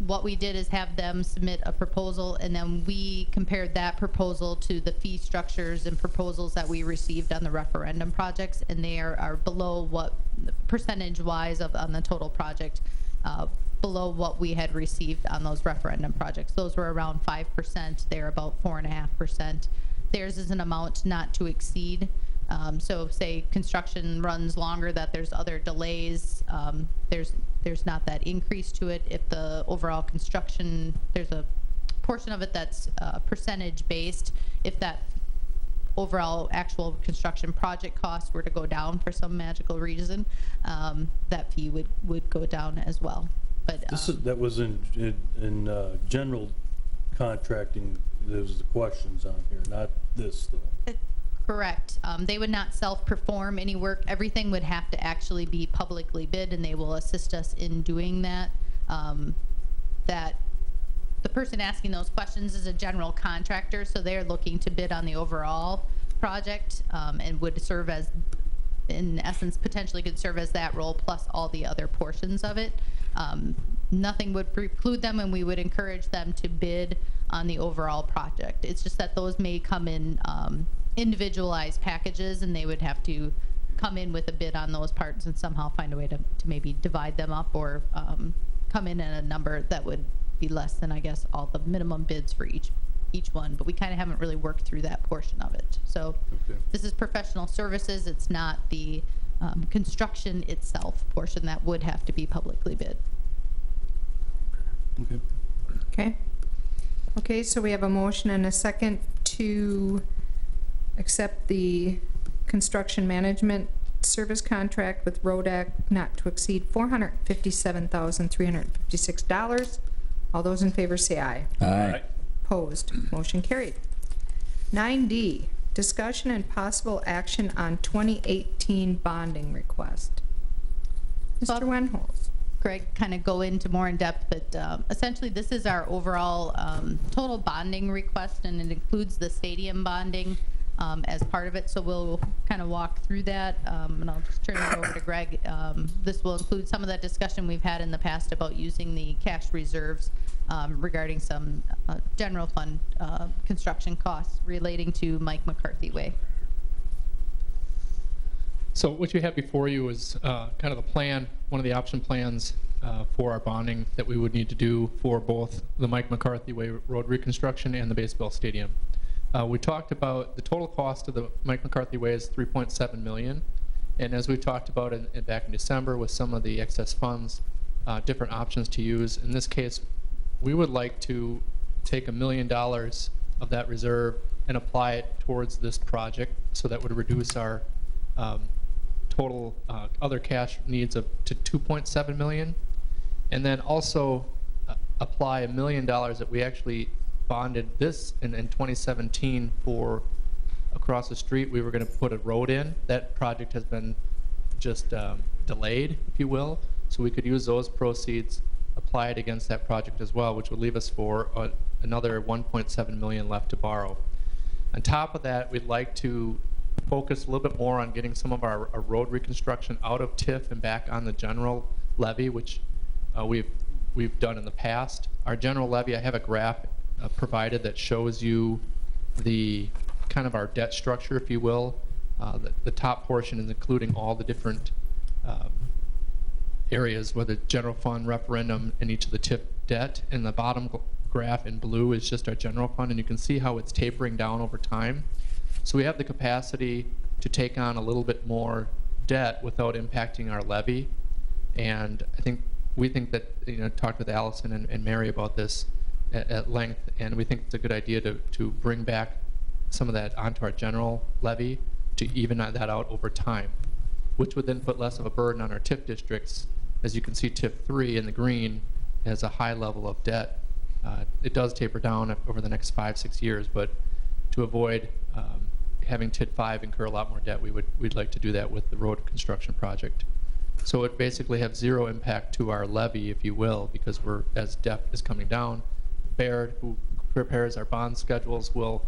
What we did is have them submit a proposal, and then we compared that proposal to the fee structures and proposals that we received on the referendum projects, and they are below what, percentage-wise on the total project, below what we had received on those referendum projects. Those were around 5%. They're about 4.5%. Theirs is an amount not to exceed. So say construction runs longer, that there's other delays, there's not that increase to it. If the overall construction, there's a portion of it that's percentage based. If that overall actual construction project costs were to go down for some magical reason, that fee would go down as well. But That was in general contracting. There's the questions on here, not this though. Correct. They would not self-perform any work. Everything would have to actually be publicly bid, and they will assist us in doing that. that the person asking those questions is a general contractor, so they're looking to bid on the overall project, and would serve as, in essence, potentially could serve as that role plus all the other portions of it. Nothing would preclude them, and we would encourage them to bid on the overall project. It's just that those may come in individualized packages, and they would have to come in with a bid on those parts and somehow find a way to maybe divide them up, or come in at a number that would be less than, I guess, all the minimum bids for each one. But we kind of haven't really worked through that portion of it. So this is professional services. It's not the construction itself portion that would have to be publicly bid. Okay. Okay. Okay, so we have a motion and a second to accept the construction management service contract with Rodak not to exceed $457,356. All those in favor say aye. Aye. Opposed, motion carried. 9D, discussion and possible action on 2018 bonding request. Mr. Wenholz. Greg kind of go into more in depth, but essentially this is our overall total bonding request, and it includes the stadium bonding as part of it. So we'll kind of walk through that, and I'll just turn it over to Greg. This will include some of that discussion we've had in the past about using the cash reserves regarding some general fund construction costs relating to Mike McCarthy Way. So what you have before you is kind of the plan, one of the option plans for our bonding that we would need to do for both the Mike McCarthy Way road reconstruction and the baseball stadium. We talked about the total cost of the Mike McCarthy Way is $3.7 million, and as we talked about back in December with some of the excess funds, different options to use. In this case, we would like to take $1 million of that reserve and apply it towards this project, so that would reduce our total other cash needs to $2.7 million, and then also apply $1 million that we actually bonded this in 2017 for across the street. We were going to put a road in. That project has been just delayed, if you will, so we could use those proceeds, apply it against that project as well, which would leave us for another $1.7 million left to borrow. On top of that, we'd like to focus a little bit more on getting some of our road reconstruction out of TIF and back on the general levy, which we've done in the past. Our general levy, I have a graph provided that shows you the kind of our debt structure, if you will. The top portion is including all the different areas, whether general fund, referendum, and each of the TIF debt. And the bottom graph in blue is just our general fund, and you can see how it's tapering down over time. So we have the capacity to take on a little bit more debt without impacting our levy. And we think that, talked with Allison and Mary about this at length, and we think it's a good idea to bring back some of that onto our general levy to even that out over time, which would then put less of a burden on our TIF districts. As you can see, TIF 3 in the green has a high level of debt. It does taper down over the next 5-6 years, but to avoid having TIF 5 incur a lot more debt, we'd like to do that with the road construction project. So it basically have zero impact to our levy, if you will, because as debt is coming down, Baird, who prepares our bond schedules, will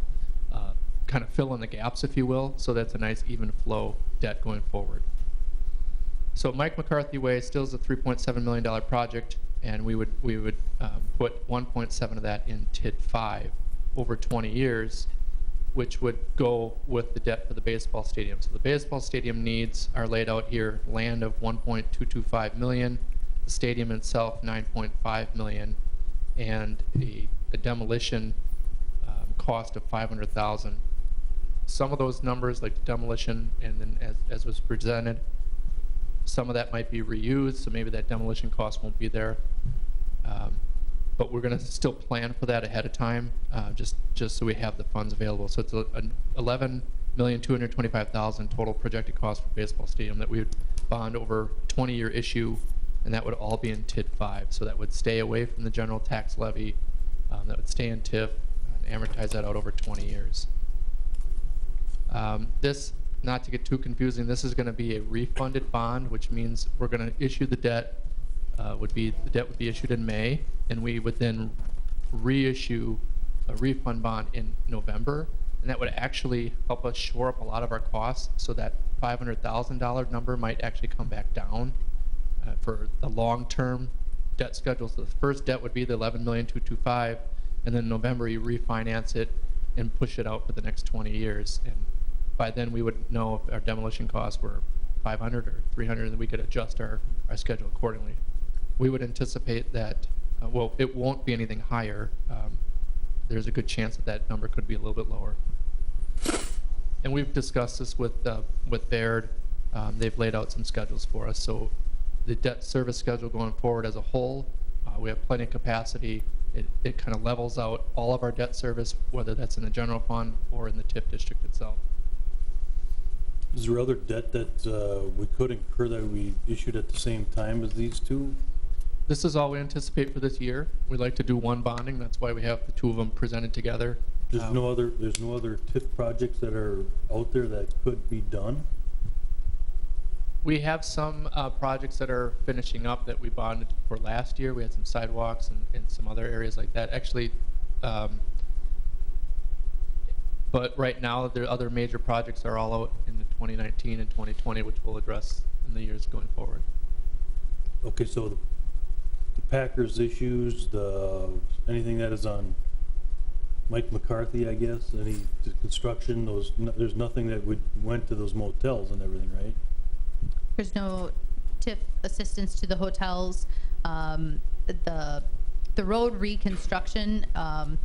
kind of fill in the gaps, if you will, so that's a nice even flow debt going forward. So Mike McCarthy Way still is a $3.7 million project, and we would put 1.7 of that in TID 5 over 20 years, which would go with the debt for the baseball stadium. So the baseball stadium needs are laid out here: land of $1.225 million, the stadium itself $9.5 million, and a demolition cost of $500,000. Some of those numbers, like the demolition, and then as was presented, some of that might be reused, so maybe that demolition cost won't be there. But we're going to still plan for that ahead of time, just so we have the funds available. So it's an $11,225,000 total projected cost for baseball stadium that we would bond over a 20-year issue, and that would all be in TID 5. So that would stay away from the general tax levy. That would stay in TIF and amortize that out over 20 years. This, not to get too confusing, this is going to be a refunded bond, which means we're going to issue the debt the debt would be issued in May, and we would then reissue a refund bond in November, and that would actually help us shore up a lot of our costs, so that $500,000 number might actually come back down for the long-term debt schedule. So the first debt would be the $11,225,000, and then in November you refinance it and push it out for the next 20 years. And by then we would know if our demolition costs were 500 or 300, and then we could adjust our schedule accordingly. We would anticipate that, well, it won't be anything higher. There's a good chance that that number could be a little bit lower. And we've discussed this with Baird. They've laid out some schedules for us. So the debt service schedule going forward as a whole, we have plenty of capacity. It kind of levels out all of our debt service, whether that's in the general fund or in the TIF district itself. Is there other debt that we could incur that we issued at the same time as these two? This is all we anticipate for this year. We'd like to do one bonding. That's why we have the two of them presented together. There's no other TIF projects that are out there that could be done? We have some projects that are finishing up that we bonded for last year. We had some sidewalks and some other areas like that. Actually, but right now, the other major projects are all out in the 2019 and 2020, which we'll address in the years going forward. Okay, so the Packers issues, anything that is on Mike McCarthy, I guess, any construction, there's nothing that went to those motels and everything, right? There's no TIF assistance to the hotels. The road reconstruction, well,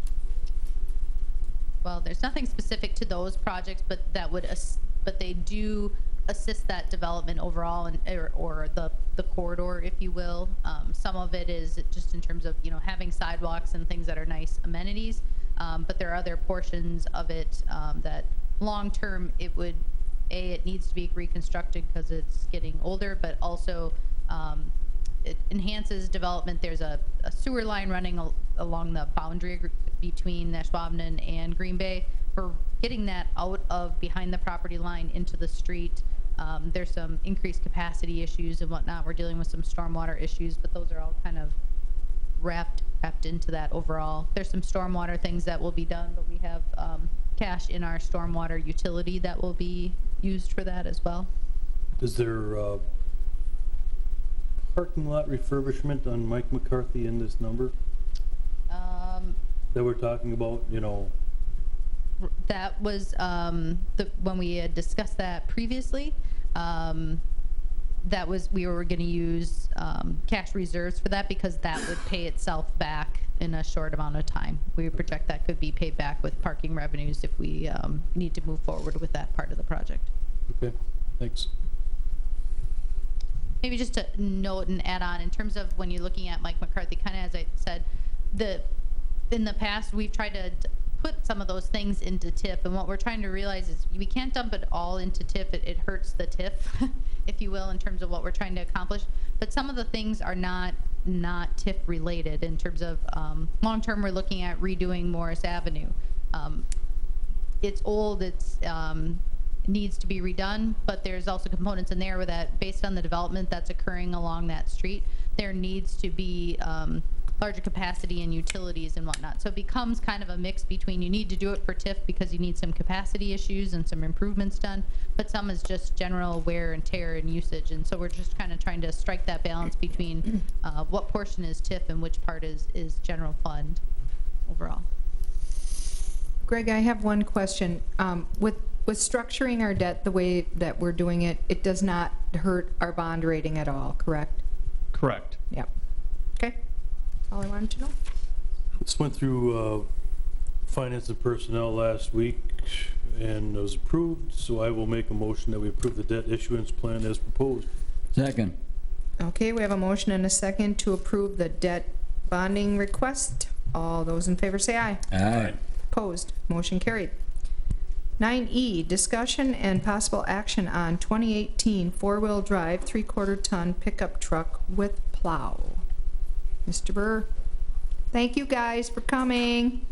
there's nothing specific to those projects, but but they do assist that development overall, and or the corridor, if you will. Some of it is just in terms of having sidewalks and things that are nice amenities, but there are other portions of it that long term it needs to be reconstructed because it's getting older, but also it enhances development. There's a sewer line running along the boundary between Ashwaubenon and Green Bay. For getting that out of behind the property line into the street, there's some increased capacity issues and whatnot. We're dealing with some stormwater issues, but those are all kind of wrapped into that overall. There's some stormwater things that will be done, but we have cash in our stormwater utility that will be used for that as well. Is there parking lot refurbishment on Mike McCarthy in this number? That we're talking about, That was when we had discussed that previously. That was we were going to use cash reserves for that because that would pay itself back in a short amount of time. We project that could be paid back with parking revenues if we need to move forward with that part of the project. Okay, thanks. Maybe just to note and add on in terms of when you're looking at Mike McCarthy, kind of as I said, in the past we've tried to put some of those things into TIF, and what we're trying to realize is we can't dump it all into TIF. It hurts the TIF, if you will, in terms of what we're trying to accomplish. But some of the things are not TIF related in terms of long term. We're looking at redoing Morris Avenue. It's old. It's needs to be redone, but there's also components in there where that based on the development that's occurring along that street, there needs to be larger capacity and utilities and whatnot. So it becomes kind of a mix between you need to do it for TIF because you need some capacity issues and some improvements done, but some is just general wear and tear and usage. And so we're just kind of trying to strike that balance between what portion is TIF and which part is general fund overall. Greg, I have one question. With structuring our debt the way that we're doing it, it does not hurt our bond rating at all, correct? Correct. Yep. Okay. All I wanted to know. This went through Finance and Personnel last week and was approved, so I will make a motion that we approve the debt issuance plan as proposed. Second. Okay, we have a motion and a second to approve the debt bonding request. All those in favor say aye. Aye. Opposed? Motion carried. 9E, discussion and possible action on 2018 four-wheel drive 3/4 ton pickup truck with plow. Mr. Burr. Thank you guys for coming.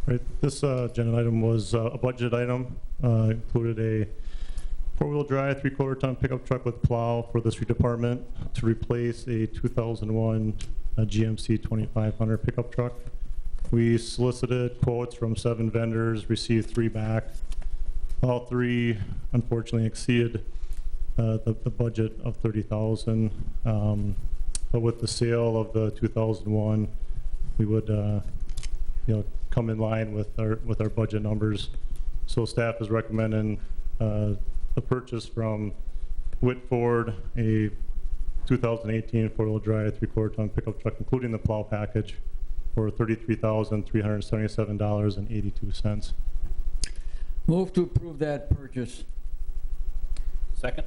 Right, this agenda item was a budget item, included a 4-wheel drive, 3/4 ton pickup truck with plow for the street department to replace a 2001 GMC 2500 pickup truck. We solicited quotes from 7 vendors, received 3 back. All 3 unfortunately exceeded the budget of $30,000. But with the sale of the 2001, we would come in line with our budget numbers. So staff is recommending the purchase from Whitford, a 2018 4-wheel drive 3/4 ton pickup truck, including the plow package, for $33,377.82. Move to approve that purchase. Second?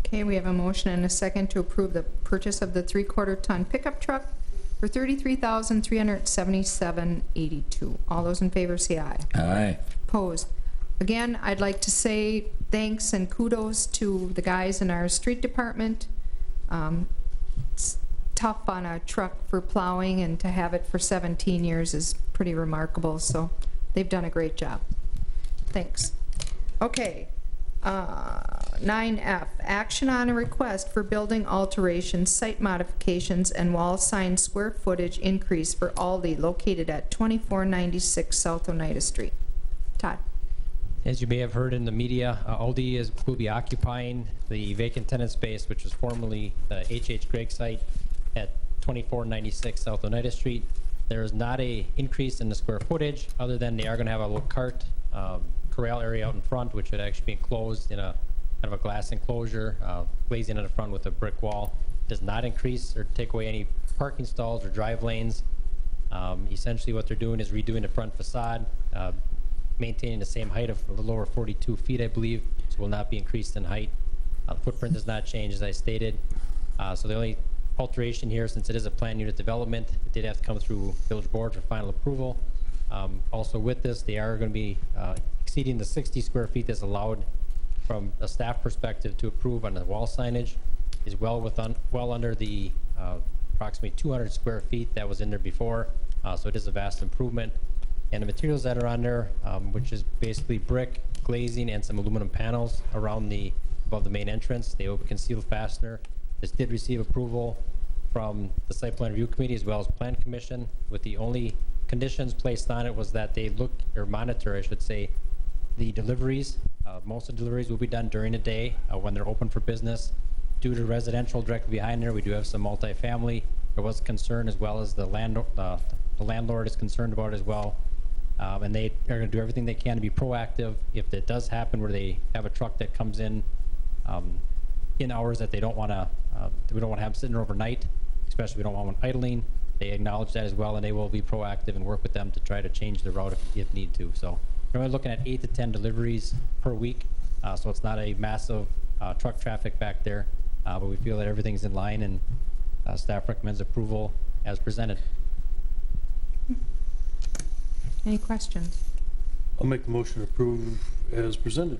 Okay, we have a motion and a second to approve the purchase of the 3/4 ton pickup truck for $33,377.82. All those in favor say aye. Aye. Opposed? Again, I'd like to say thanks and kudos to the guys in our street department. It's tough on a truck for plowing, and to have it for 17 years is pretty remarkable, so they've done a great job. Thanks. Okay. 9F, action on a request for building alterations, site modifications, and wall sign square footage increase for Aldi located at 2496 South Oneida Street. Todd. As you may have heard in the media, Aldi will be occupying the vacant tenant space, which was formerly the H.H. Gregg site at 2496 South Oneida Street. There is not a increase in the square footage, other than they are going to have a little cart corral area out in front, which would actually be enclosed in a kind of a glass enclosure, glazing in the front with a brick wall. Does not increase or take away any parking stalls or drive lanes. Essentially what they're doing is redoing the front facade, maintaining the same height of a little over 42 feet, I believe, so will not be increased in height. The footprint does not change, as I stated. So the only alteration here, since it is a planned unit development, it did have to come through Village Board for final approval. Also with this, they are going to be exceeding the 60 square feet that's allowed from a staff perspective to approve on the wall signage, is well under the approximately 200 square feet that was in there before. So it is a vast improvement. And the materials that are on there, which is basically brick, glazing, and some aluminum panels around above the main entrance. They will be concealed fastener. This did receive approval from the Site Plan Review Committee as well as Plan Commission, with the only conditions placed on it was that they look, or monitor, I should say, the deliveries. Most of the deliveries will be done during the day when they're open for business. Due to residential directly behind there, we do have some multifamily. There was concern, as well as the landlord is concerned about it as well. And they are going to do everything they can to be proactive if it does happen where they have a truck that comes in hours that they don't want to, we don't want to have sitting there overnight, especially we don't want one idling. They acknowledge that as well, and they will be proactive and work with them to try to change the route if need to. So we're only looking at 8 to 10 deliveries per week, so it's not a massive truck traffic back there, but we feel that everything's in line, and staff recommends approval as presented. Any questions? I'll make the motion to approve as presented.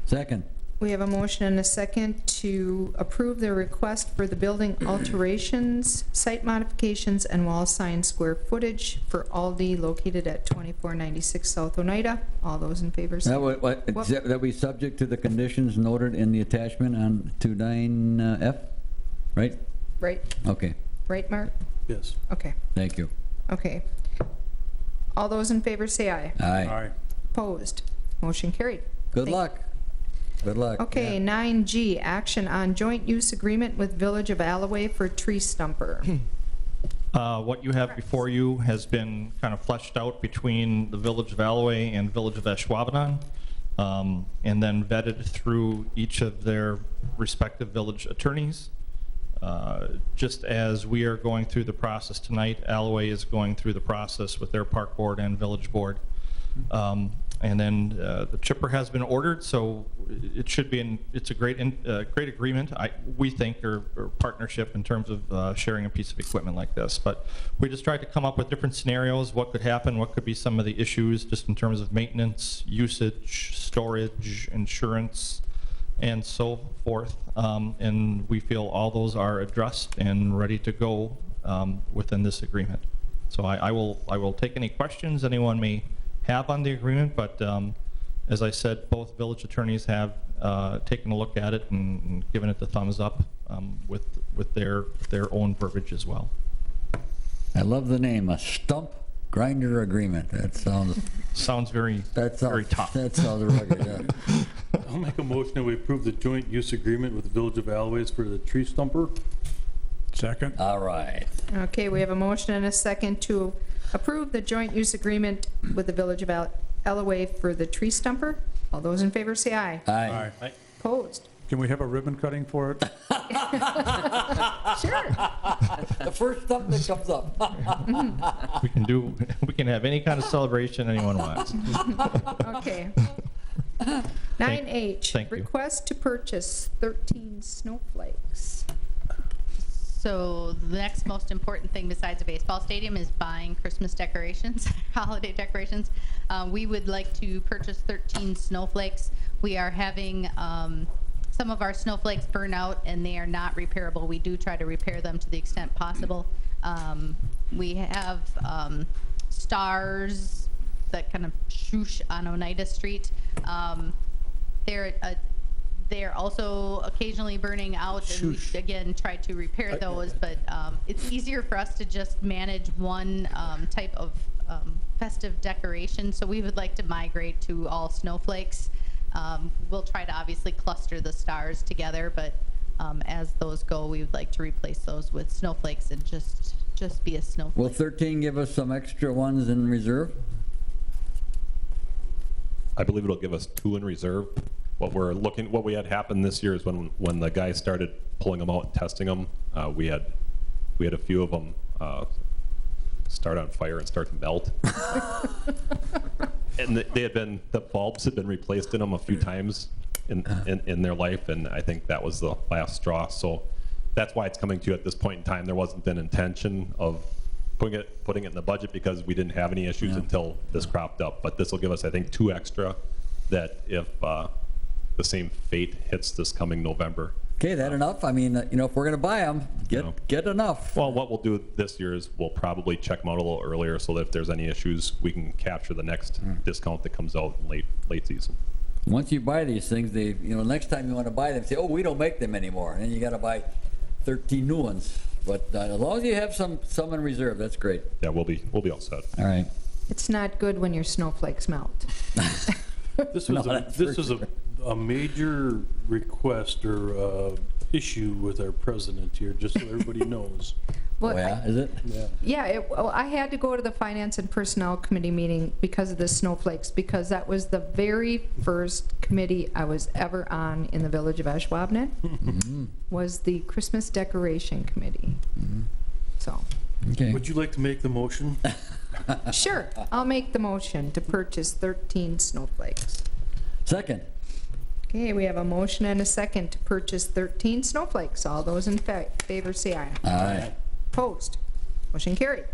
Second. We have a motion and a second to approve the request for the building alterations, site modifications, and wall sign square footage for Aldi located at 2496 South Oneida. All those in favor say aye. That be subject to the conditions noted in the attachment on 29F, right? Right. Okay. Right, Mark? Yes. Okay. Thank you. Okay. All those in favor say aye. Aye. Opposed? Motion carried. Good luck. Good luck. Okay, Yeah. 9G, action on joint use agreement with Village of Alloway for tree stumper. What you have before you has been kind of fleshed out between the Village of Alloway and Village of Ashwaubenon, and then vetted through each of their respective village attorneys. Just as we are going through the process tonight, Alloway is going through the process with their park board and village board. And then the chipper has been ordered, so it should be it's a great agreement, we think, or partnership in terms of sharing a piece of equipment like this. But we just tried to come up with different scenarios, what could happen, what could be some of the issues just in terms of maintenance, usage, storage, insurance, and so forth. And we feel all those are addressed and ready to go within this agreement. So I will take any questions anyone may have on the agreement, but As I said, both village attorneys have taken a look at it and given it the thumbs up with their own verbiage as well. I love the name, a stump grinder agreement. That sounds very tough. That sounds rugged, yeah. I'll make a motion that we approve the joint use agreement with the Village of Always for the tree stumper. Second. All right. Okay, we have a motion and a second to approve the joint use agreement with the Village of Alloway for the tree stumper. All those in favor say aye. Aye. Opposed? Can we have a ribbon cutting for it? Sure. The first stump that comes up. We can have any kind of celebration anyone wants. Okay. 9H, Thank you. request to purchase 13 snowflakes. So the next most important thing besides a baseball stadium is buying Christmas decorations, holiday decorations. We would like to purchase 13 snowflakes. We are having some of our snowflakes burn out and they are not repairable. We do try to repair them to the extent possible. We have stars that kind of shoosh on Oneida Street. They're also occasionally burning out, and we again try to repair those, but it's easier for us to just manage one type of festive decoration, so we would like to migrate to all snowflakes. We'll try to obviously cluster the stars together, but as those go, we would like to replace those with snowflakes and just be a snowflake. Will 13 give us some extra ones in reserve? I believe it'll give us 2 in reserve. What we had happen this year is when the guys started pulling them out and testing them, we had a few of them start on fire and start to melt. And the bulbs had been replaced in them a few times in their life, and I think that was the last straw. So that's why it's coming to you at this point in time. There wasn't an intention of putting it in the budget because we didn't have any issues until this cropped up. But this will give us, I think, 2 extra that if the same fate hits this coming November. Okay, that enough? I mean, if we're gonna buy them, get enough. Well, what we'll do this year is we'll probably check them out a little earlier so that if there's any issues, we can capture the next discount that comes out in late season. Once you buy these things, next time you want to buy them, say, oh, we don't make them anymore, and then you got to buy 13 new ones. But as long as you have some in reserve, that's great. Yeah, we'll be all set. All right. It's not good when your snowflakes melt. This was a major request or issue with our president here, just so everybody knows. Well, is it? Yeah, I had to go to the Finance and Personnel Committee meeting because of the snowflakes, because that was the very first committee I was ever on in the village of Ashwaubenon, was the Christmas Decoration Committee. So. Okay. Would you like to make the motion? Sure, I'll make the motion to purchase 13 snowflakes. Second. Okay, we have a motion and a second to purchase 13 snowflakes. All those in favor say aye. Aye. Opposed? Motion carried.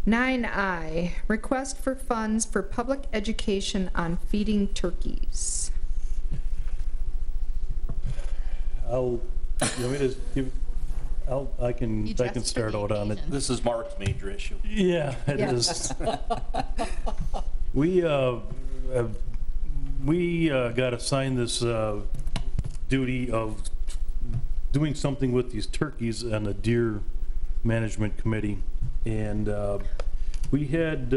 9I, request for funds for public education on feeding turkeys. I can start out on it. This is Mark's major issue. Yeah, it is. We got assigned this duty of doing something with these turkeys on the deer management committee. And we had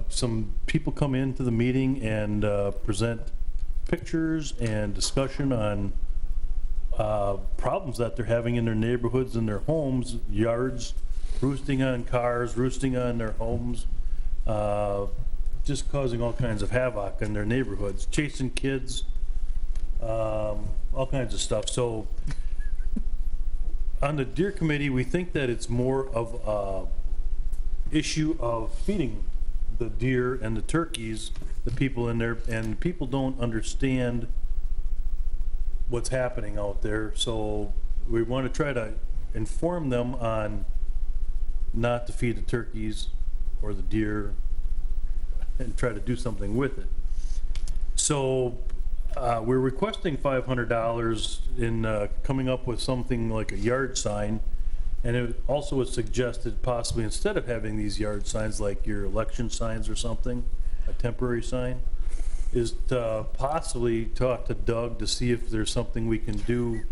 some people come into the meeting and present pictures and discussion on problems that they're having in their neighborhoods and their homes, yards, roosting on cars, roosting on their homes, just causing all kinds of havoc in their neighborhoods, chasing kids, all kinds of stuff. So on the deer committee, we think that it's more of a issue of feeding the deer and the turkeys, the people in there, and people don't understand what's happening out there. So we want to try to inform them on not to feed the turkeys or the deer and try to do something with it. So we're requesting $500 in coming up with something like a yard sign. And it also was suggested possibly instead of having these yard signs like your election signs or something, a temporary sign, is to possibly talk to Doug to see if there's something we can do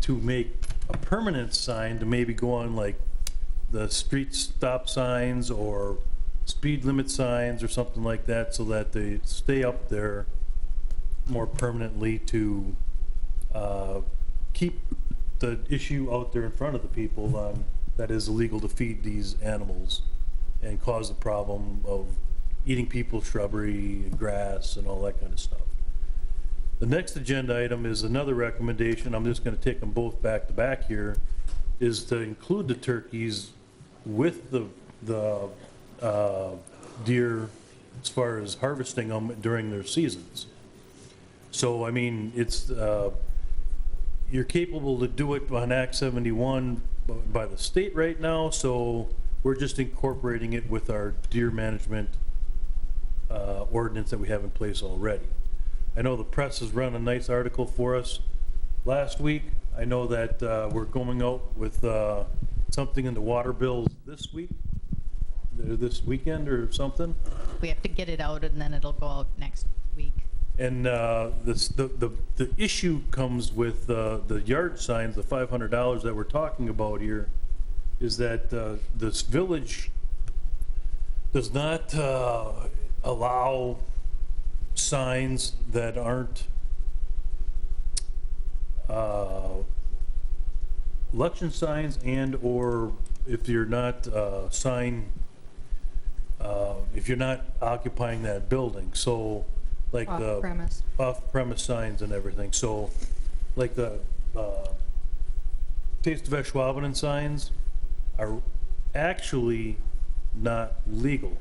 to make a permanent sign to maybe go on like the street stop signs or speed limit signs or something like that, so that they stay up there more permanently to keep the issue out there in front of the people on that is illegal to feed these animals and cause the problem of eating people's shrubbery and grass and all that kind of stuff. The next agenda item is another recommendation. I'm just going to take them both back to back here, is to include the turkeys with the deer as far as harvesting them during their seasons. So, I mean, it's, you're capable to do it on Act 71 by the state right now, so we're just incorporating it with our deer management ordinance that we have in place already. I know the press has run a nice article for us last week. I know that we're going out with something in the water bills this week, this weekend or something. We have to get it out and then it'll go out next week. And the issue comes with the yard signs, the $500 that we're talking about here, is that this village does not allow signs that aren't election signs, and or if you're not if you're not occupying that building. So like Off-premise. the off-premise signs and everything. So like the Taste of Ashwaubenon signs are actually not legal.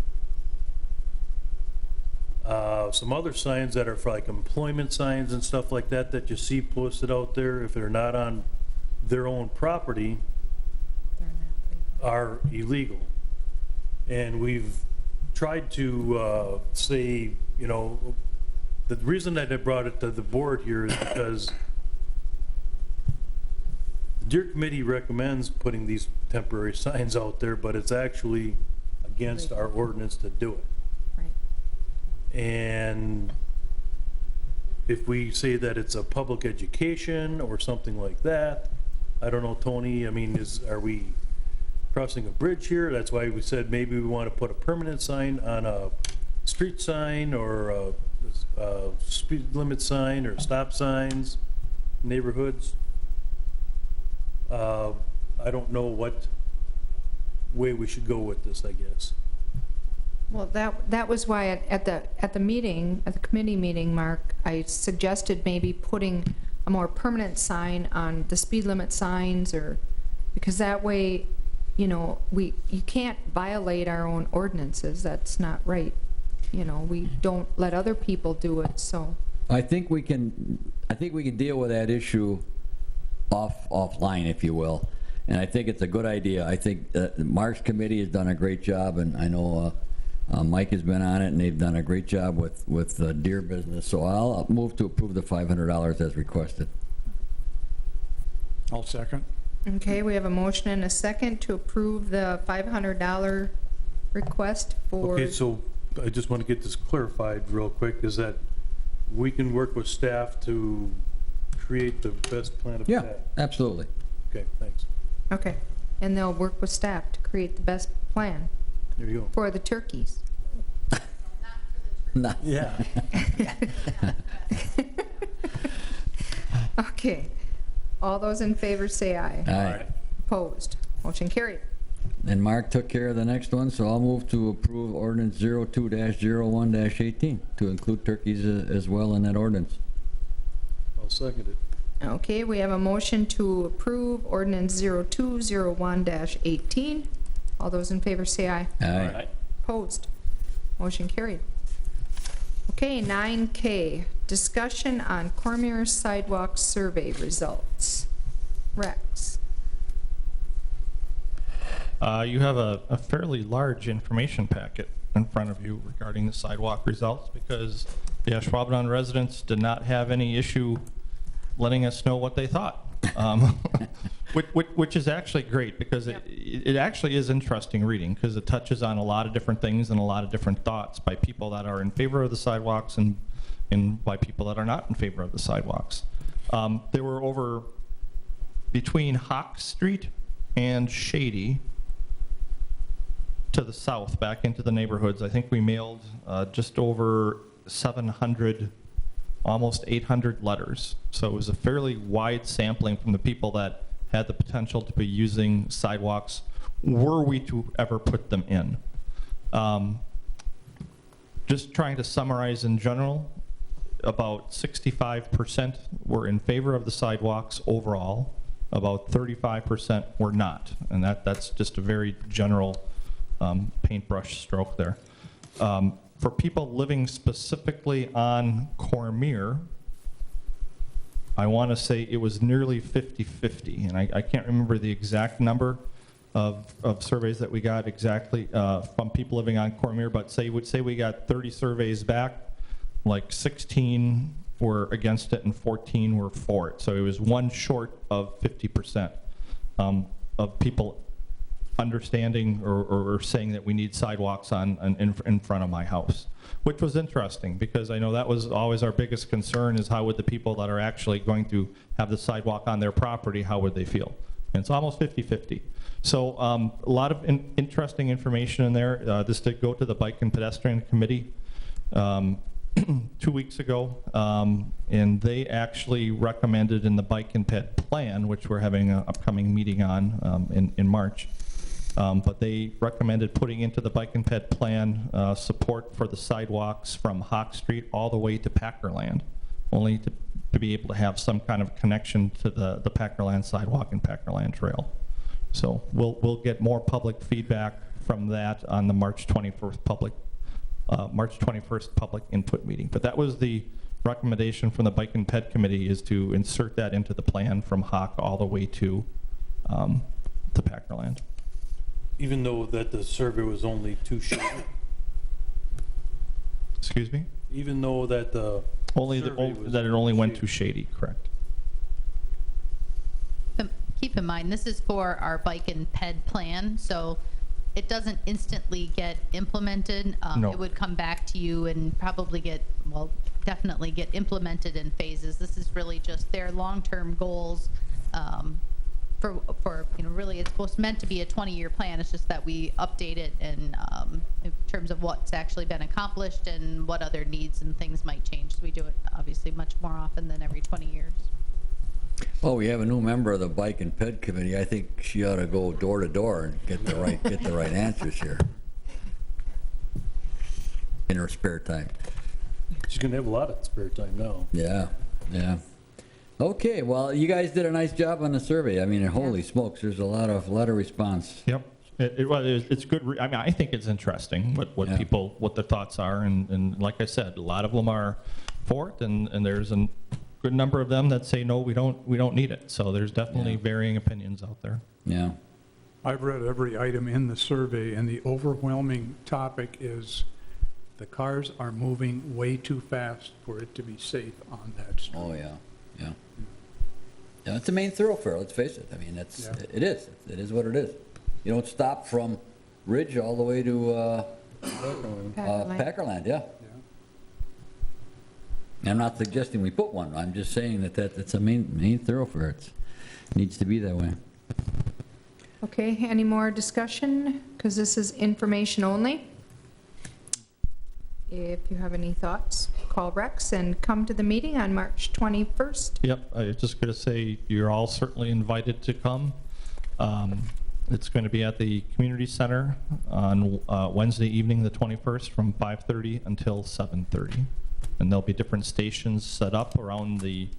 Some other signs that are for like employment signs and stuff like that that you see posted out there, if they're not on their own property, are illegal. And we've tried to say, you know, the reason that I brought it to the board here is because the Deer Committee recommends putting these temporary signs out there, but it's actually against our ordinance to do it. And if we say that it's a public education or something like that, I don't know, Tony, I mean, are we crossing a bridge here? That's why we said maybe we want to put a permanent sign on a street sign or a speed limit sign or stop signs, neighborhoods. I don't know what way we should go with this, I guess. Well, that was why at the meeting, at the committee meeting, Mark, I suggested maybe putting a more permanent sign on the speed limit signs, or because that way, you know, you can't violate our own ordinances. That's not right. You know, we don't let other people do it. So I think we can deal with that issue offline, if you will. And I think it's a good idea. I think Mark's committee has done a great job, and I know Mike has been on it, and they've done a great job with the deer business. So I'll move to approve the $500 as requested. I'll second. okay, we have a motion and a second to approve the $500 request for. Okay, so I just want to get this clarified real quick, is that we can work with staff to create the best plan of attack? Yeah, absolutely. Okay, thanks. Okay, and they'll work with staff to create the best plan There you go. for the turkeys. No. Yeah. Okay, all those in favor say aye. Aye. Opposed, motion carried. And Mark took care of the next one, so I'll move to approve ordinance 02-01-18 to include turkeys as well in that ordinance. I'll second it. Okay, we have a motion to approve ordinance 02-01-18. All those in favor say aye. Aye. Opposed, motion carried. Okay, 9K, discussion on Cormier sidewalk survey results. Rex. You have a fairly large information packet in front of you regarding the sidewalk results, because the Ashwaubenon residents did not have any issue letting us know what they thought, which is actually great, because it actually is interesting reading, because it touches on a lot of different things and a lot of different thoughts by people that are in favor of the sidewalks and by people that are not in favor of the sidewalks. There were over, between Hawk Street and Shady to the south, back into the neighborhoods, I think we mailed just over 700, almost 800 letters. So it was a fairly wide sampling from the people that had the potential to be using sidewalks, were we to ever put them in. Just trying to summarize in general, about 65% were in favor of the sidewalks overall, about 35% were not, and that's just a very general paintbrush stroke there. For people living specifically on Cormier, I want to say it was nearly 50-50, and I can't remember the exact number of surveys that we got exactly from people living on Cormier, but say we got 30 surveys back, like 16 were against it and 14 were for it. So it was one short of 50% of people understanding or saying that we need sidewalks in front of my house, which was interesting because I know that was always our biggest concern, is how would the people that are actually going to have the sidewalk on their property, how would they feel? And it's almost 50-50. So a lot of interesting information in there. This did go to the Bike and Pedestrian Committee 2 weeks ago, and they actually recommended in the Bike and Ped Plan, which we're having an upcoming meeting on in March, but they recommended putting into the Bike and Ped Plan support for the sidewalks from Hawk Street all the way to Packerland, only to be able to have some kind of connection to the Packerland sidewalk and Packerland Trail. So we'll get more public feedback from that on the March 21st public input meeting. But that was the recommendation from the Bike and Ped Committee, is to insert that into the plan from Hawk all the way to Packerland. Even though that the survey was only too shady? Excuse me? Even though that the that it only went to Shady, correct? Keep in mind, this is for our Bike and Ped Plan, so it doesn't instantly get implemented. No. It would come back to you and probably definitely get implemented in phases. This is really just their long-term goals for really it's meant to be a 20-year plan. It's just that we update it in terms of what's actually been accomplished and what other needs and things might change. So we do it obviously much more often than every 20 years. Well, we have a new member of the Bike and Ped Committee. I think she ought to go door to door and get the right answers here in her spare time. She's gonna have a lot of spare time now. Yeah. Okay, well, you guys did a nice job on the survey. I mean, holy smokes, there's a lot of response. Yep. It's good. I mean, I think it's interesting what their thoughts are, and like I said, a lot of them are for it, and there's a good number of them that say no, we don't need it. So there's definitely varying opinions out there. Yeah. I've read every item in the survey, and the overwhelming topic is the cars are moving way too fast for it to be safe on that street. Oh yeah. Yeah, it's a main thoroughfare. Let's face it. I mean, it is what it is. You don't stop from Ridge all the way to Packerland. Yeah. I'm not suggesting we put one. I'm just saying that it's a main thoroughfare. It needs to be that way. Okay, any more discussion? Because this is information only. If you have any thoughts, call Rex and come to the meeting on March 21st. Yep, I was just going to say you're all certainly invited to come. It's going to be at the community center on Wednesday evening, the 21st, from 5:30 until 7:30. And there'll be different stations set up around the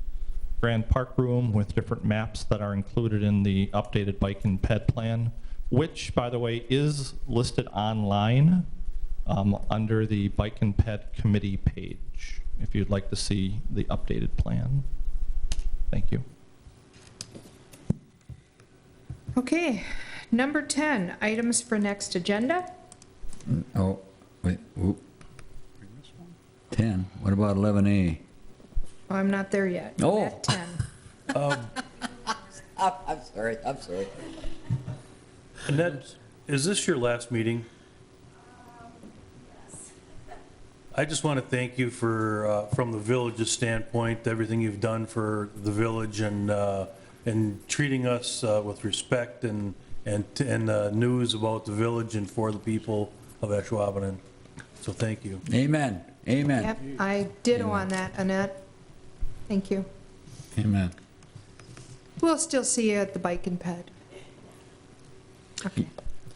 Grand Park Room with different maps that are included in the updated Bike and Ped Plan, which, by the way, is listed online under the Bike and Ped Committee page, if you'd like to see the updated plan. Thank you. Okay, number 10, items for next agenda. Oh, wait. Whoop. 10. What about 11A? Oh, I'm not there yet. Oh. I'm at 10. I'm sorry. Annette, is this your last meeting? I just want to thank you for, from the village's standpoint, everything you've done for the village and treating us with respect and news about the village and for the people of Ashwaubenon. So thank you. Amen. Amen. Yep, I ditto on that, Annette. Thank you. Amen. We'll still see you at the Bike and Ped. Okay.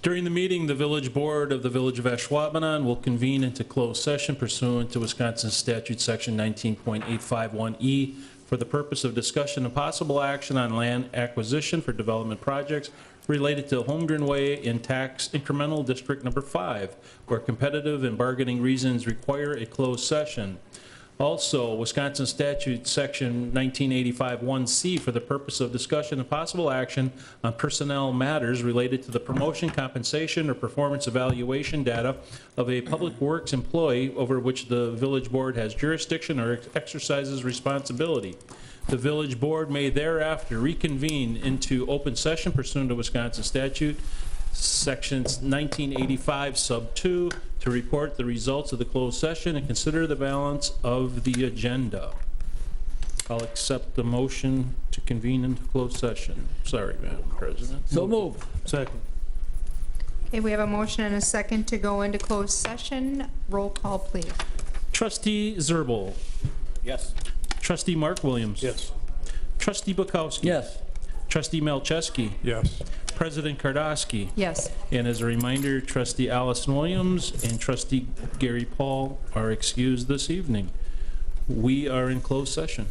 During the meeting, the Village Board of the Village of Ashwaubenon will convene into closed session pursuant to Wisconsin Statute Section 19.851E for the purpose of discussion and possible action on land acquisition for development projects related to Holmgren Way in Tax Incremental District Number 5, where competitive and bargaining reasons require a closed session. Also, Wisconsin Statute Section 1985-1C for the purpose of discussion and possible action on personnel matters related to the promotion, compensation, or performance evaluation data of a public works employee over which the village board has jurisdiction or exercises responsibility. The village board may thereafter reconvene into open session pursuant to Wisconsin Statute Sections 1985 sub 2 to report the results of the closed session and consider the balance of the agenda. I'll accept the motion to convene into closed session. Sorry, Madam President. So moved. Second. Okay, we have a motion and a second to go into closed session. Roll call, please. Trustee Zerbal. Yes. Trustee Mark Williams. Yes. Trustee Bukowski. Yes. Trustee Malcheski. Yes. President Kardasky. Yes. And as a reminder, Trustee Allison Williams and Trustee Gary Paul are excused this evening. We are in closed session.